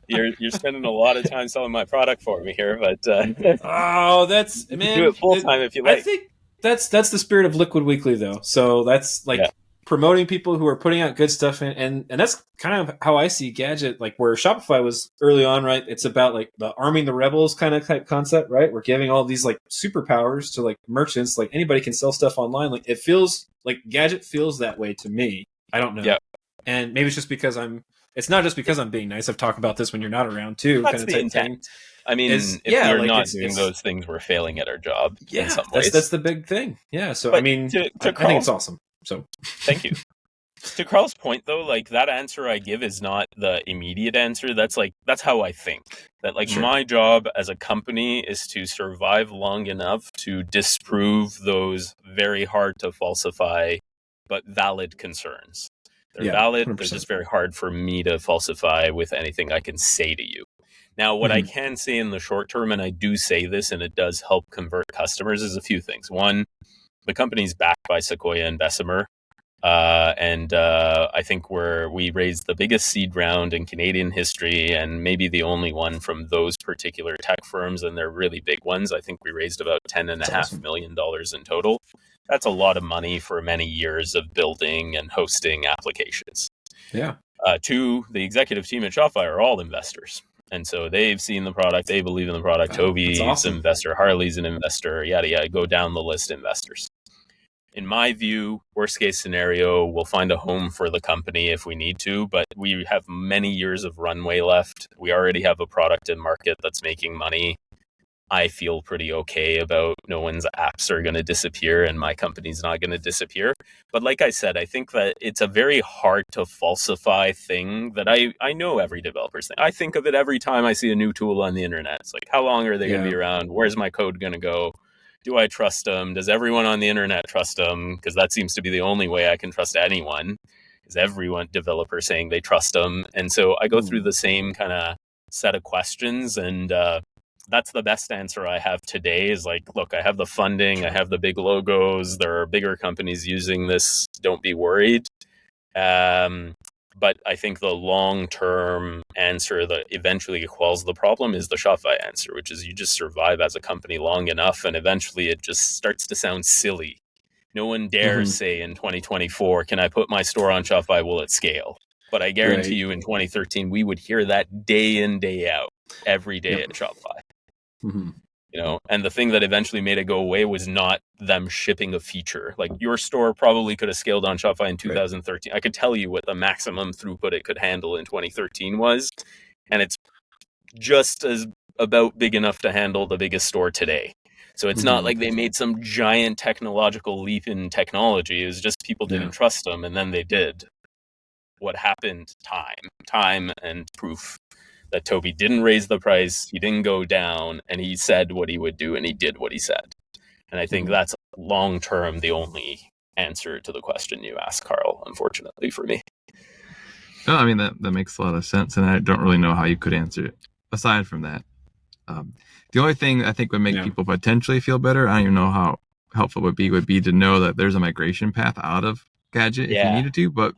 You're spending a lot of time selling my product for me here, but that's, man, do it full time if you like. I think that's the spirit of Liquid Weekly, though. So that's like promoting people who are putting out good stuff, and that's kind of how I see Gadget. Like, where Shopify was early on, right? It's about like the arming the rebels kind of type concept, right? We're giving all these like superpowers to like merchants. Like, anybody can sell stuff online. Like, it feels like Gadget feels that way to me. I don't know. Yeah. And maybe it's just because it's not just because I'm being nice. I've talked about this when you're not around too. That's kind of the intent. Thing. I mean, if we're not doing those things, we're failing at our job. Yeah, in some ways. That's the big thing. Yeah. So but I mean, I think it's awesome. So thank you. To Karl's point, though, like that answer I give is not the immediate answer. That's how I think. That like my job as a company is to survive long enough to disprove those very hard to falsify but valid concerns. They're valid. 100%. They're just very hard for me to falsify with anything I can say to you. Now, what I can say in the short term, and I do say this, and it does help convert customers, is a few things. One, the company's backed by Sequoia and Bessemer. And I think we raised the biggest seed round in Canadian history, and maybe the only one from those particular tech firms, and they're really big ones. I think we raised about $10.5 million in total. That's a lot of money for many years of building and hosting applications. Yeah. Two, the executive team at Shopify are all investors. And so they've seen the product, they believe in the product. Toby's awesome. an investor, Harley's an investor, yada, yada, go down the list of investors. In my view, worst case scenario, we'll find a home for the company if we need to, but we have many years of runway left. We already have a product in market that's making money. I feel pretty okay about no one's apps are going to disappear and my company's not going to disappear. But like I said, I think that it's a very hard to falsify thing that I know every developer's thing. I think of it every time I see a new tool on the internet. It's like, how long are they going to be around? Where's my code going to go? Do I trust them? Does everyone on the internet trust them? Because that seems to be the only way I can trust anyone, is everyone developer saying they trust them. And so I go through the same kind of set of questions, and that's the best answer I have today is like, look, I have the funding, I have the big logos, there are bigger companies using this, don't be worried. But I think the long-term answer that eventually quells the problem is the Shopify answer, which is you just survive as a company long enough and eventually it just starts to sound silly. No one dares say in 2024, can I put my store on Shopify? Will it scale? But I guarantee you in 2013, we would hear that day in, day out, every day at Shopify. You know, and the thing that eventually made it go away was not them shipping a feature. Like your store probably could have scaled on Shopify in 2013. I could tell you what the maximum throughput it could handle in 2013 was, and it's just as about big enough to handle the biggest store today. So it's not like they made some giant technological leap in technology. It was just people didn't trust them, and then they did. What happened? Time and proof that Toby didn't raise the price, he didn't go down, and he said what he would do, and he did what he said. And I think that's long-term the only answer to the question you asked, Carl, unfortunately for me. No, I mean, that makes a lot of sense, and I don't really know how you could answer it. Aside from that, the only thing I think would make people potentially feel better, I don't even know how helpful it would be to know that there's a migration path out of Gadget if you needed to, but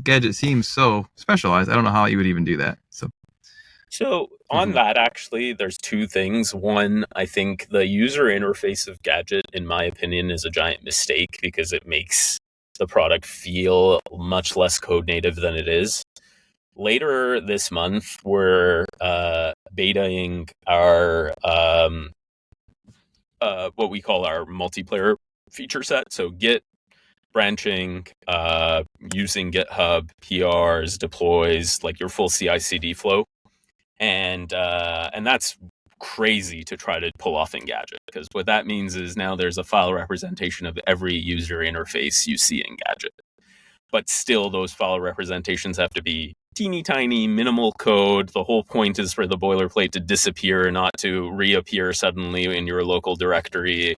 Gadget seems so specialized, I don't know how you would even do that. So on that, actually, there's two things. One, I think the user interface of Gadget, in my opinion, is a giant mistake because it makes the product feel much less code native than it is. Later this month, we're betaing our what we call our multiplayer feature set. So Git, branching, using GitHub, PRs, deploys, like your full CI/CD flow. And that's crazy to try to pull off in Gadget, because what that means is now there's a file representation of every user interface you see in Gadget. But still, those file representations have to be teeny tiny, minimal code. The whole point is for the boilerplate to disappear, not to reappear suddenly in your local directory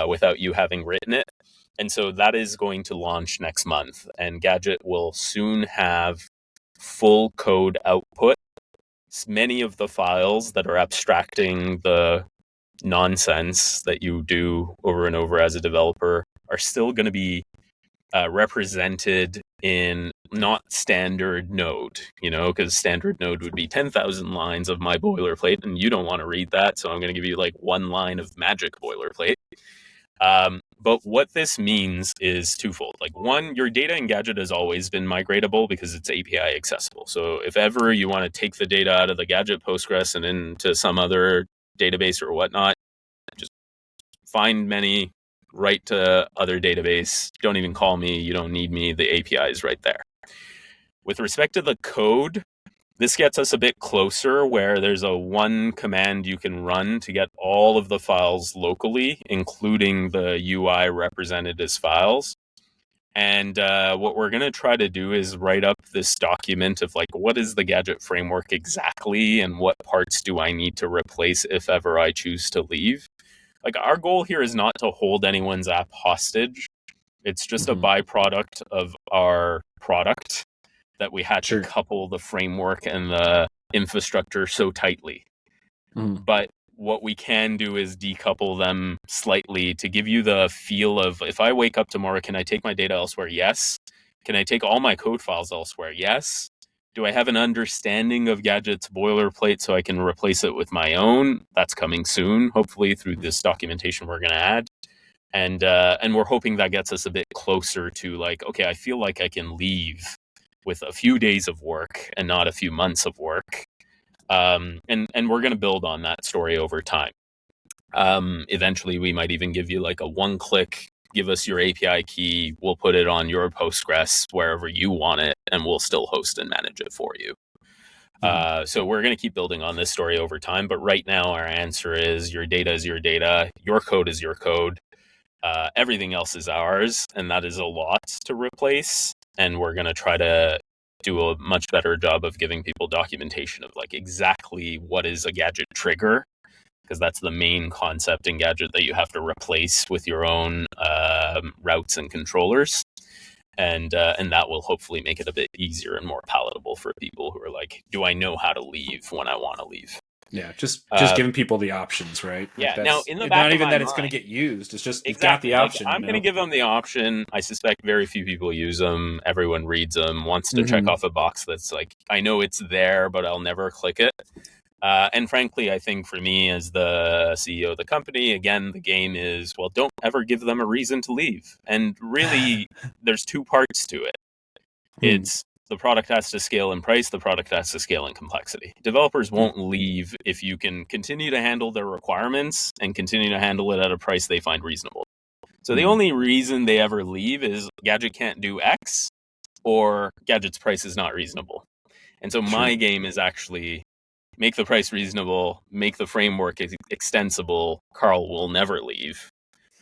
without you having written it. And so that is going to launch next month, and Gadget will soon have full code output. Many of the files that are abstracting the nonsense that you do over and over as a developer are still going to be represented in not standard node, because standard node would be 10,000 lines of my boilerplate, and you don't want to read that, so I'm going to give you like one line of magic boilerplate. But what this means is twofold. Like, one, your data in Gadget has always been migratable because it's API accessible. So if ever you want to take the data out of the Gadget Postgres and into some other database or whatnot, just find many, write to other database. Don't even call me. You don't need me. The API is right there. With respect to the code, this gets us a bit closer where there's a one command you can run to get all of the files locally, including the UI represented as files. And what we're going to try to do is write up this document of like, what is the Gadget framework exactly, and what parts do I need to replace if ever I choose to leave? Like, our goal here is not to hold anyone's app hostage. It's just a byproduct of our product that we had to couple the framework and the infrastructure so tightly. But what we can do is decouple them slightly to give you the feel of, if I wake up tomorrow, can I take my data elsewhere? Yes. Can I take all my code files elsewhere? Yes. Do I have an understanding of Gadget's boilerplate so I can replace it with my own? That's coming soon, hopefully through this documentation we're going to add. And we're hoping that gets us a bit closer to like, okay, I feel like I can leave with a few days of work and not a few months of work. And we're going to build on that story over time. Eventually, we might even give you like a one-click, give us your API key, we'll put it on your Postgres wherever you want it, and we'll still host and manage it for you. So we're going to keep building on this story over time. But right now, our answer is your data is your data. Your code is your code. Everything else is ours. And that is a lot to replace. And we're going to try to do a much better job of giving people documentation of like exactly what is a Gadget trigger, because that's the main concept in Gadget that you have to replace with your own routes and controllers. And that will hopefully make it a bit easier and more palatable for people who are like, do I know how to leave when I want to leave? Yeah, just giving people the options, right? Yeah. Like now, in the back not of even my that mind, it's going to get used. It's just exactly, you got the option. Like, I'm going to give them the option. I suspect very few people use them. Everyone reads them, wants to check off a box that's like, I know it's there, but I'll never click it. And frankly, I think for me as the CEO of the company, again, the game is, well, don't ever give them a reason to leave. And really, there's two parts to it. It's the product has to scale in price, the product has to scale in complexity. Developers won't leave if you can continue to handle their requirements and continue to handle it at a price they find reasonable. So the only reason they ever leave is Gadget can't do X or Gadget's price is not reasonable. And so my game is actually make the price reasonable, make the framework extensible. Karl will never leave.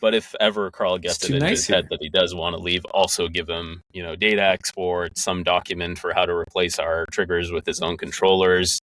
But if ever Karl gets it in his head that he does want to leave, also give him, data export, some document for how to replace our triggers with his own controllers.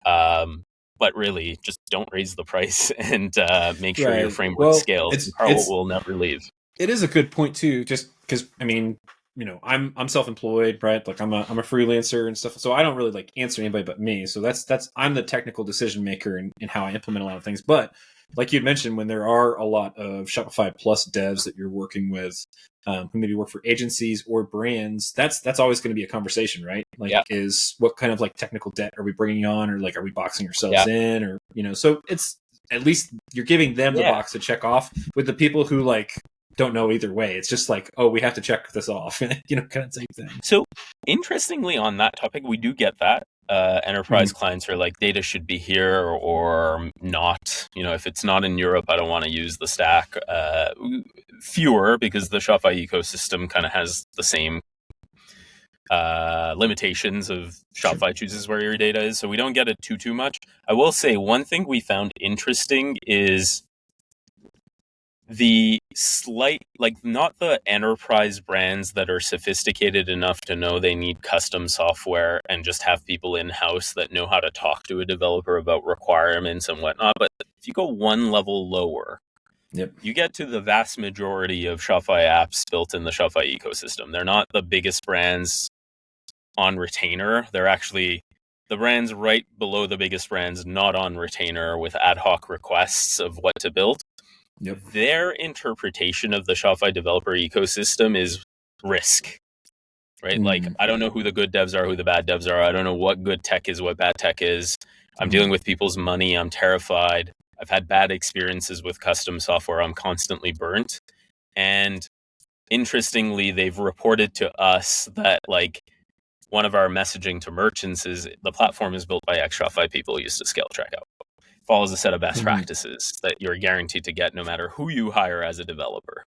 But really, just don't raise the price and make sure your framework scales. Karl will never leave. It is a good point too, just because I'm self-employed, right? Like I'm a freelancer and stuff, so I don't really like answer anybody but me. So that's I'm the technical decision maker in how I implement a lot of things. But like you mentioned, when there are a lot of Shopify Plus devs that you're working with, who maybe work for agencies or brands, that's always going to be a conversation, right? Like, is what kind of like technical debt are we bringing on, or like are we boxing ourselves in, or so it's at least you're giving them the box to check off. With the people who like don't know either way, it's just like, oh, we have to check this off, kind of same thing. So interestingly, on that topic, we do get that. Enterprise clients are like, data should be here or not. If it's not in Europe, I don't want to use the stack. Fewer, because the Shopify ecosystem kind of has the same limitations of Shopify chooses where your data is. So we don't get it too much. I will say one thing we found interesting is the slight, like not the enterprise brands that are sophisticated enough to know they need custom software and just have people in-house that know how to talk to a developer about requirements and whatnot. But if you go one level lower, you get to the vast majority of Shopify apps built in the Shopify ecosystem. They're not the biggest brands on retainer. They're actually the brands right below the biggest brands, not on retainer, with ad hoc requests of what to build. Their interpretation of the Shopify developer ecosystem is risk, right? Like, I don't know who the good devs are, who the bad devs are. I don't know what good tech is, what bad tech is. I'm dealing with people's money. I'm terrified. I've had bad experiences with custom software. I'm constantly burnt. And interestingly, they've reported to us that like one of our messaging to merchants is the platform is built by ex-Shopify people used to scale checkout. Follows a set of best practices that you're guaranteed to get no matter who you hire as a developer.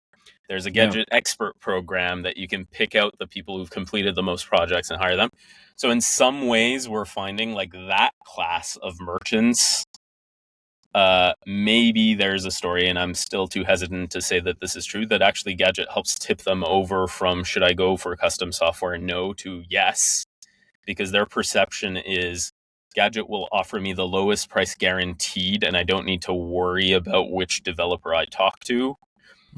There's a Gadget expert program that you can pick out the people who've completed the most projects and hire them. So in some ways, we're finding like that class of merchants, maybe there's a story, and I'm still too hesitant to say that this is true, that actually Gadget helps tip them over from should I go for custom software, no, to yes, because their perception is Gadget will offer me the lowest price guaranteed, and I don't need to worry about which developer I talk to,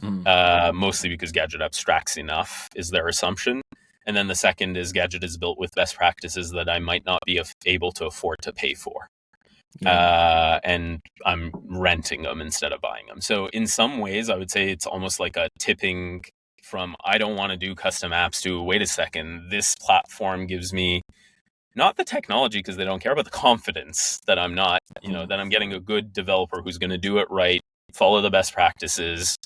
mostly because Gadget abstracts enough, is their assumption. And then the second is Gadget is built with best practices that I might not be able to afford to pay for. And I'm renting them instead of buying them. So in some ways, I would say it's almost like a tipping from I don't want to do custom apps to wait a second, this platform gives me not the technology because they don't care, but the confidence that I'm not, that I'm getting a good developer who's going to do it right, follow the best practices,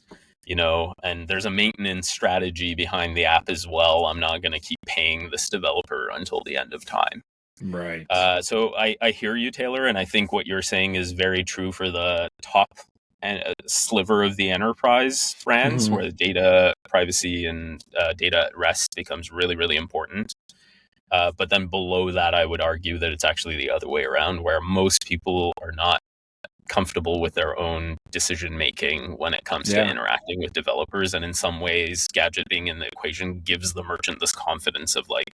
and there's a maintenance strategy behind the app as well. I'm not going to keep paying this developer until the end of time. Right. So I hear you, Taylor, and I think what you're saying is very true for the top sliver of the enterprise brands, where data privacy and data at rest becomes really, really important. But then below that, I would argue that it's actually the other way around, where most people are not comfortable with their own decision making when it comes to interacting with developers. And in some ways, Gadget being in the equation gives the merchant this confidence of like,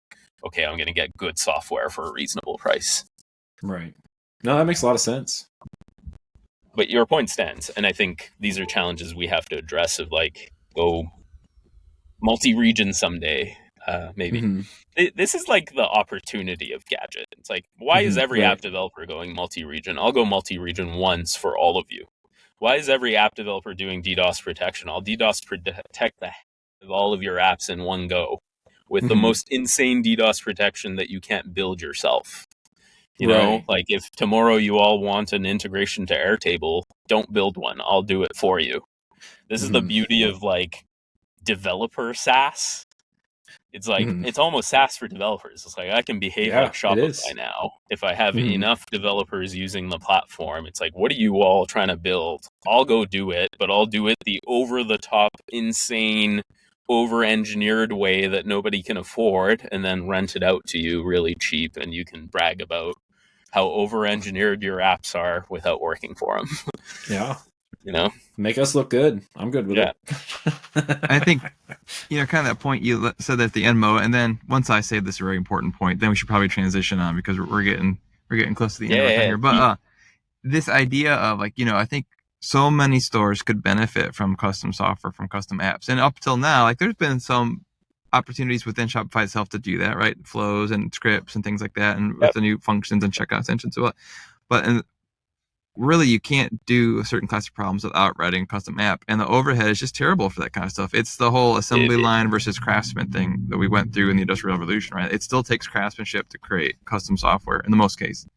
okay, I'm going to get good software for a reasonable price. Right. No, that makes a lot of sense. But your point stands. And I think these are challenges we have to address of like, go multi-region someday, maybe. This is like the opportunity of Gadget. It's like, why is every app developer going multi-region? I'll go multi-region once for all of you. Why is every app developer doing DDoS protection? I'll DDoS protect the of all of your apps in one go with the most insane DDoS protection that you can't build yourself. You know, like if tomorrow you all want an integration to Airtable, don't build one. I'll do it for you. This is the beauty of like developer SaaS. It's like it's almost SaaS for developers. It's like I can behave like Shopify now if I have enough developers using the platform. It's like, what are you all trying to build? I'll go do it, but I'll do it the over-the-top, insane, over-engineered way that nobody can afford, and then rent it out to you really cheap, and you can brag about how over-engineered your apps are without working for them. Yeah. You know, make us look good. I'm good with it. I think, you know, kind of that point you said at the end, Mo, and then once I say this very important point, then we should probably transition on because we're getting close to the end of our time here. But this idea of like, you know, I think so many stores could benefit from custom software, from custom apps, and up till now, like there's been some opportunities within Shopify itself to do that, right? Flows and scripts and things like that, and with the new functions and checkout extensions. But really, you can't do a certain class of problems without writing a custom app, and the overhead is just terrible for that kind of stuff. It's the whole assembly line versus craftsman thing that we went through in the Industrial Revolution, right? It still takes craftsmanship to create custom software in the most cases.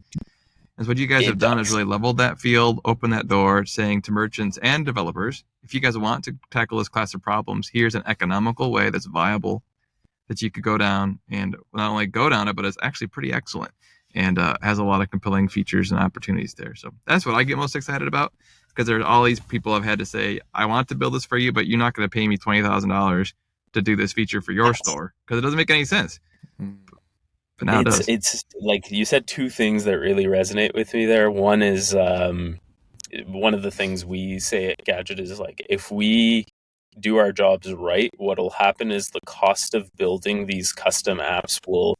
And so what you guys have done is really leveled that field, opened that door, saying to merchants and developers, if you guys want to tackle this class of problems, here's an economical way that's viable that you could go down, and not only go down it, but it's actually pretty excellent and has a lot of compelling features and opportunities there. So that's what I get most excited about, because there's all these people I've had to say, I want to build this for you, but you're not going to pay me $20,000 to do this feature for your store, because it doesn't make any sense. But now it's like you said two things that really resonate with me there. One is one of the things we say at Gadget is like, if we do our jobs right, what'll happen is the cost of building these custom apps will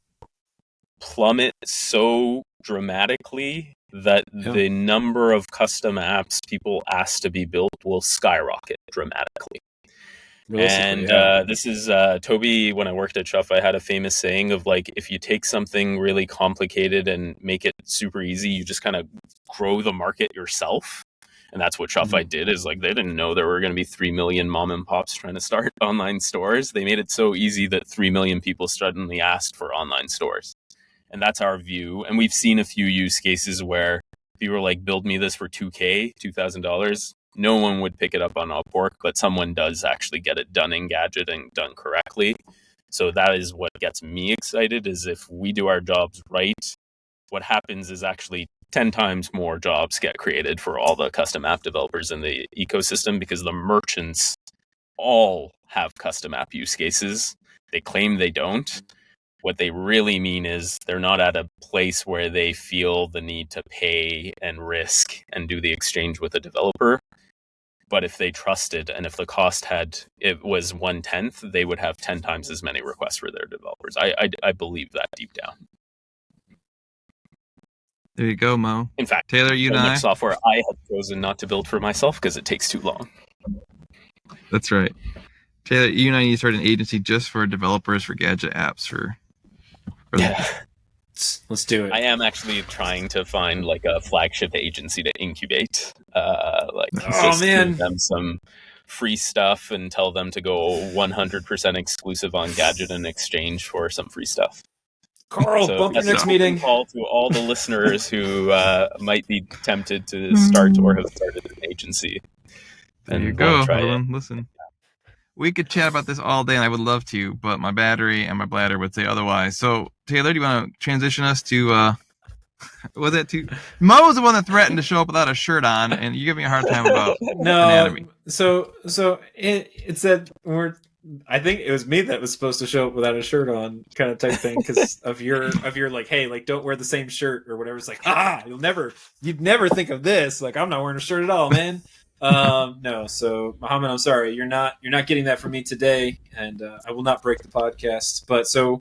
plummet so dramatically that the number of custom apps people ask to be built will skyrocket dramatically. And this is Toby, when I worked at Shopify, had a famous saying of like, if you take something really complicated and make it super easy, you just kind of grow the market yourself. And that's what Shopify did, is like, they didn't know there were going to be 3 million mom and pops trying to start online stores. They made it so easy that 3 million people suddenly asked for online stores. And that's our view. And we've seen a few use cases where people were like, build me this for $2,000. No one would pick it up on Upwork, but someone does actually get it done in Gadget and done correctly. So that is what gets me excited, is if we do our jobs right, what happens is actually 10 times more jobs get created for all the custom app developers in the ecosystem, because the merchants all have custom app use cases. They claim they don't. What they really mean is they're not at a place where they feel the need to pay and risk and do the exchange with a developer. But if they trusted, and if the cost it was 1/10, they would have 10 times as many requests for their developers. I believe that deep down. There you go, Mo. In fact, Taylor, you and I, software I have chosen not to build for myself because it takes too long. That's right. Taylor, you and I need to start an agency just for developers for Gadget apps. Let's do it. I am actually trying to find like a flagship agency to incubate. Give them some free stuff and tell them to go 100% exclusive on Gadget in exchange for some free stuff. Carl, bump your next meeting. Call to all the listeners who might be tempted to start or have started an agency. There you go. Listen. We could chat about this all day, and I would love to, but my battery and my bladder would say otherwise. So, Taylor, do you want to transition us to? Was it to? Mo was the one that threatened to show up without a shirt on, and you give me a hard time about anatomy. So it said I think it was me that was supposed to show up without a shirt on, kind of type thing, because of your like, hey, like don't wear the same shirt or whatever. It's like, you'd never think of this. Like, I'm not wearing a shirt at all, man. No. So Mohammad, I'm sorry, you're not getting that from me today, and I will not break the podcast. But so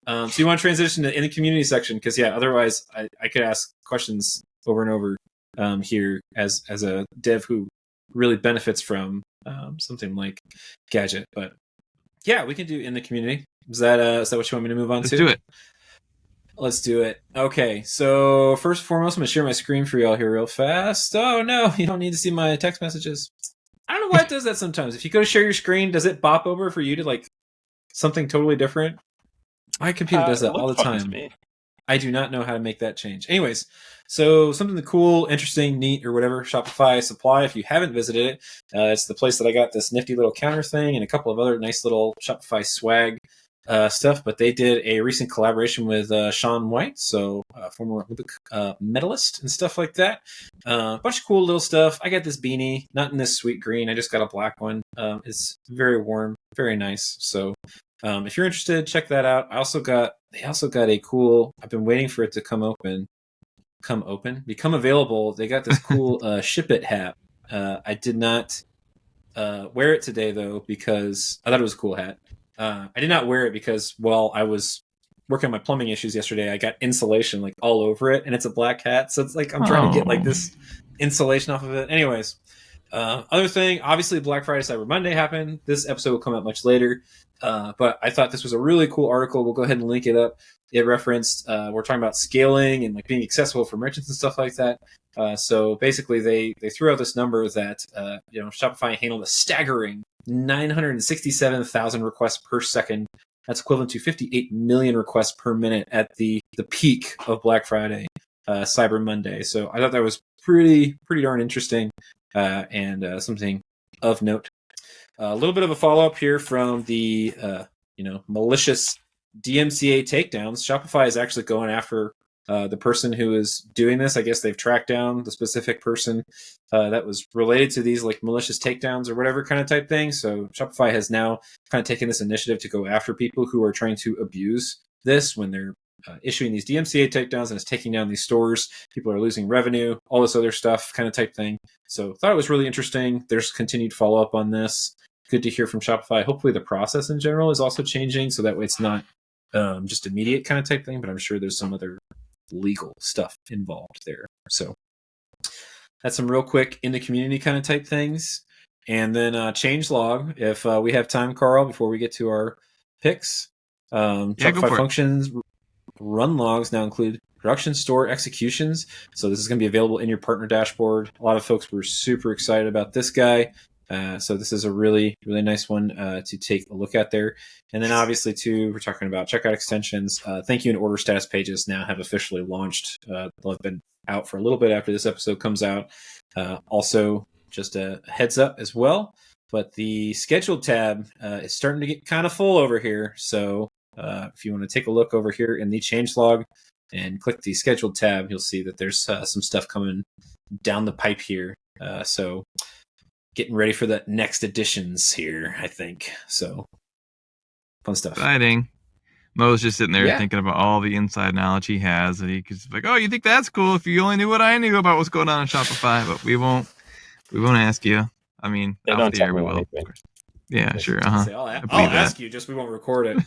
you want to transition to in the community section, because otherwise I could ask questions over and over here as a dev who really benefits from something like Gadget. But yeah, we can do in the community. Is that what you want me to move on to? Let's do it. Let's do it. Okay, so first and foremost, I'm going to share my screen for y'all here real fast. Oh no, you don't need to see my text messages. I don't know why it does that sometimes. If you go to share your screen, does it bop over for you to like something totally different? My computer does that all the time. I do not know how to make that change. Anyways, so something cool, interesting, neat, or whatever, Shopify Supply. If you haven't visited it, it's the place that I got this nifty little counter thing and a couple of other nice little Shopify swag stuff. But they did a recent collaboration with Shaun White, so former Olympic medalist and stuff like that. A bunch of cool little stuff. I got this beanie, not in this sweet green. I just got a black one. It's very warm, very nice. So if you're interested, check that out. They also got a cool, I've been waiting for it to become available. They got this cool Ship It hat. I did not wear it today though, because I thought it was a cool hat. I did not wear it because while I was working on my plumbing issues yesterday, I got insulation like all over it, and it's a black hat. So it's like, I'm trying to get like this insulation off of it. Anyways, other thing, obviously Black Friday, Cyber Monday happened. This episode will come out much later. But I thought this was a really cool article. We'll go ahead and link it up. It referenced, we're talking about scaling and like being accessible for merchants and stuff like that. So basically they threw out this number that, Shopify handled a staggering 967,000 requests per second. That's equivalent to 58 million requests per minute at the peak of Black Friday, Cyber Monday. So I thought that was pretty darn interesting, and something of note. A little bit of a follow-up here from the malicious DMCA takedowns. Shopify is actually going after the person who is doing this. I guess they've tracked down the specific person that was related to these like malicious takedowns or whatever kind of type thing. So Shopify has now kind of taken this initiative to go after people who are trying to abuse this when they're issuing these DMCA takedowns, and it's taking down these stores. People are losing revenue, all this other stuff kind of type thing. So thought it was really interesting. There's continued follow-up on this. Good to hear from Shopify. Hopefully the process in general is also changing, so that way it's not just immediate kind of type thing, but I'm sure there's some other legal stuff involved there. So that's some real quick in the community kind of type things. And then Changelog, if we have time, Carl, before we get to our picks. Shopify functions run logs now include production store executions. So this is going to be available in your partner dashboard. A lot of folks were super excited about this guy. So this is a really, really nice one to take a look at there. And then obviously too, we're talking about checkout extensions. Thank you and order status pages now have officially launched. They'll have been out for a little bit after this episode comes out. Also, just a heads up as well, but the scheduled tab is starting to get kind of full over here. So if you want to take a look over here in the changelog and click the scheduled tab, you'll see that there's some stuff coming down the pipe here. So getting ready for the next editions here, I think. So fun stuff. Exciting. Mo's just sitting there thinking about all the inside knowledge he has, and he's like, "Oh, you think that's cool? If you only knew what I knew about what's going on in Shopify." But we won't ask you. I mean, out there we will. Yeah, sure. I'll ask you, just we won't record it.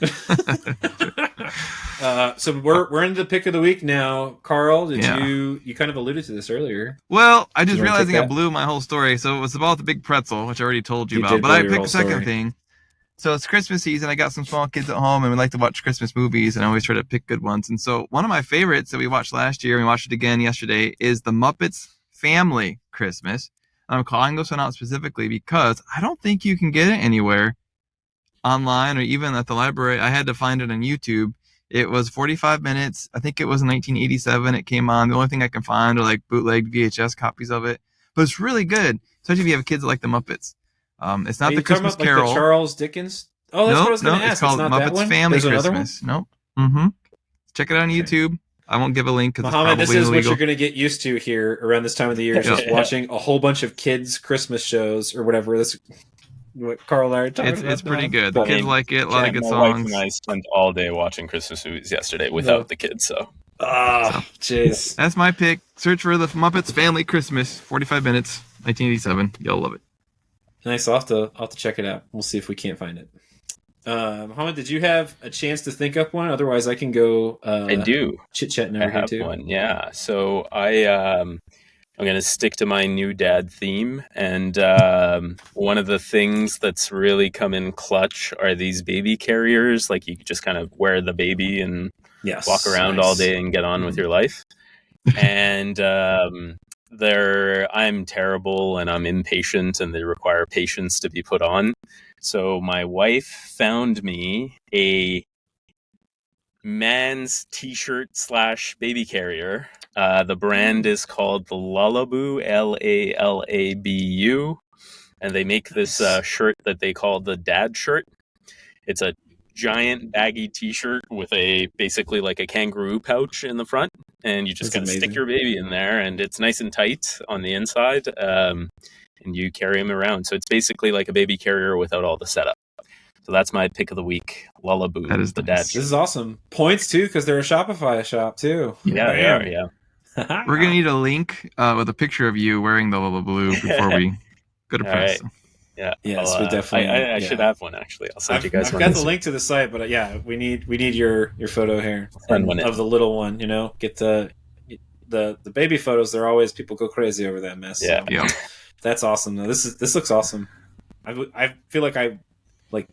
So we're into the pick of the week now. Carl, you kind of alluded to this earlier. Well, I just realizing I blew my whole story. So it was about the big pretzel, which I already told you about. But I picked the second thing. So it's Christmas season. I got some small kids at home, and we like to watch Christmas movies, and I always try to pick good ones. And so one of my favorites that we watched last year, and we watched it again yesterday, is The Muppets Family Christmas. And I'm calling this one out specifically because I don't think you can get it anywhere online or even at the library. I had to find it on YouTube. It was 45 minutes. I think it was in 1987 it came on. The only thing I can find are like bootleg VHS copies of it. But it's really good, especially if you have kids that like the Muppets. It's not the Christmas Carol. Like the Charles Dickens? Oh, that's what I was going to ask. It's called Muppets Family Christmas. Nope. check it out on YouTube. I won't give a link because it's Mohammed, probably this is illegal. what you're going to get used to here around this time of the year, just watching a whole bunch of kids' Christmas shows or whatever. That's what Carl and I are talking about. It's pretty good. The kids like it. A lot of good my songs. wife and I spent all day watching Christmas movies yesterday without the kids. So, jeez. That's my pick. Search for the Muppets Family Christmas. 45 minutes, 1987. You'll love it. Nice. I'll have to check it out. We'll see if we can't find it. Mohammed, did you have a chance to think up one? Otherwise, I can go. I do. Chit-chatting I over here have too. one. Yeah. So I'm going to stick to my new dad theme. And one of the things that's really come in clutch are these baby carriers. Like you just kind of wear the baby and walk around all day and get on with your life. And I'm terrible and I'm impatient and they require patience to be put on. So my wife found me a man's t-shirt / baby carrier. The brand is called the Lullabu, Lalabu, and they make this shirt that they call the dad shirt. It's a giant baggy t-shirt with basically like a kangaroo pouch in the front, and you just kind of stick your baby in there, and it's nice and tight on the inside, and you carry him around. So it's basically like a baby carrier without all the setup. So that's my pick of the week. Lullabu. That is the nice. dad shirt. This is awesome. Points too, because they're a Shopify shop too. Yeah, they are. Yeah. We're gonna need a link with a picture of you wearing the Lullabu before we go to press. Right. Yeah. Yes, we definitely. I should have one actually. I'll send you guys one. I've got the link to the site, but we need your photo here of the little one. You know, get the baby photos. They're always, people go crazy over that mess. Yeah. So. That's awesome. Though. This looks awesome. I feel like I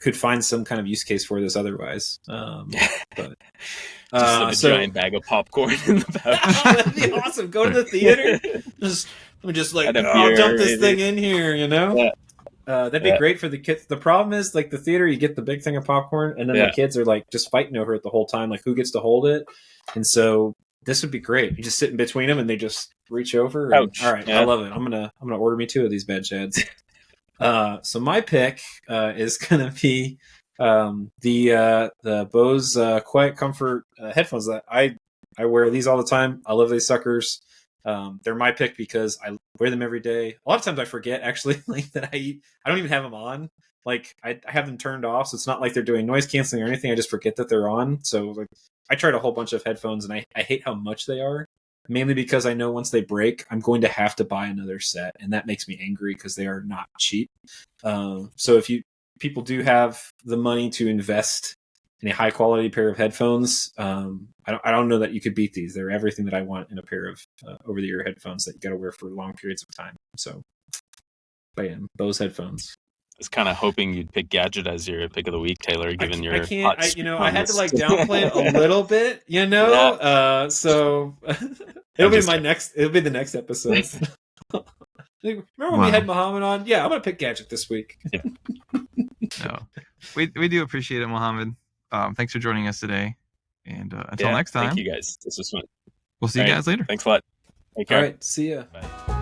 could find some kind of use case for this otherwise. But just a giant bag of popcorn in the pouch. That'd be awesome. Go to the theater. Let me just I'll dump this thing in here. You know. Yeah. That'd be great for the kids. The problem is, like, the theater, you get the big thing of popcorn, and then the kids are like just fighting over it the whole time, like who gets to hold it. And so this would be great. You just sit in between them, and they just reach over. And, all right, I love it. I'm gonna order me 2 of these bed sheds. So my pick is gonna be the Bose Quiet Comfort headphones that I wear these all the time. I love these suckers. They're my pick because I wear them every day. A lot of times I forget actually, like, that I don't even have them on. Like I have them turned off, so it's not like they're doing noise canceling or anything. I just forget that they're on. So like I tried a whole bunch of headphones and I hate how much they are. Mainly because I know once they break, I'm going to have to buy another set, and that makes me angry because they are not cheap. So if people do have the money to invest in a high quality pair of headphones, I don't know that you could beat these. They're everything that I want in a pair of over the ear headphones that you got to wear for long periods of time. So, bam, Bose headphones. I was kind of hoping you'd pick Gadget as your pick of the week, Taylor. Given your, I can't. I had to like downplay it a little bit, you know. Yeah. So it'll be the next episode. Remember when we had Mohammed on? Yeah, I'm gonna pick Gadget this week. Yeah. No, we do appreciate it, Mohammed. Thanks for joining us today, and until next time. Thank you guys. This was fun. We'll see you guys later. Thanks a lot. Take care. All right, see ya. Bye.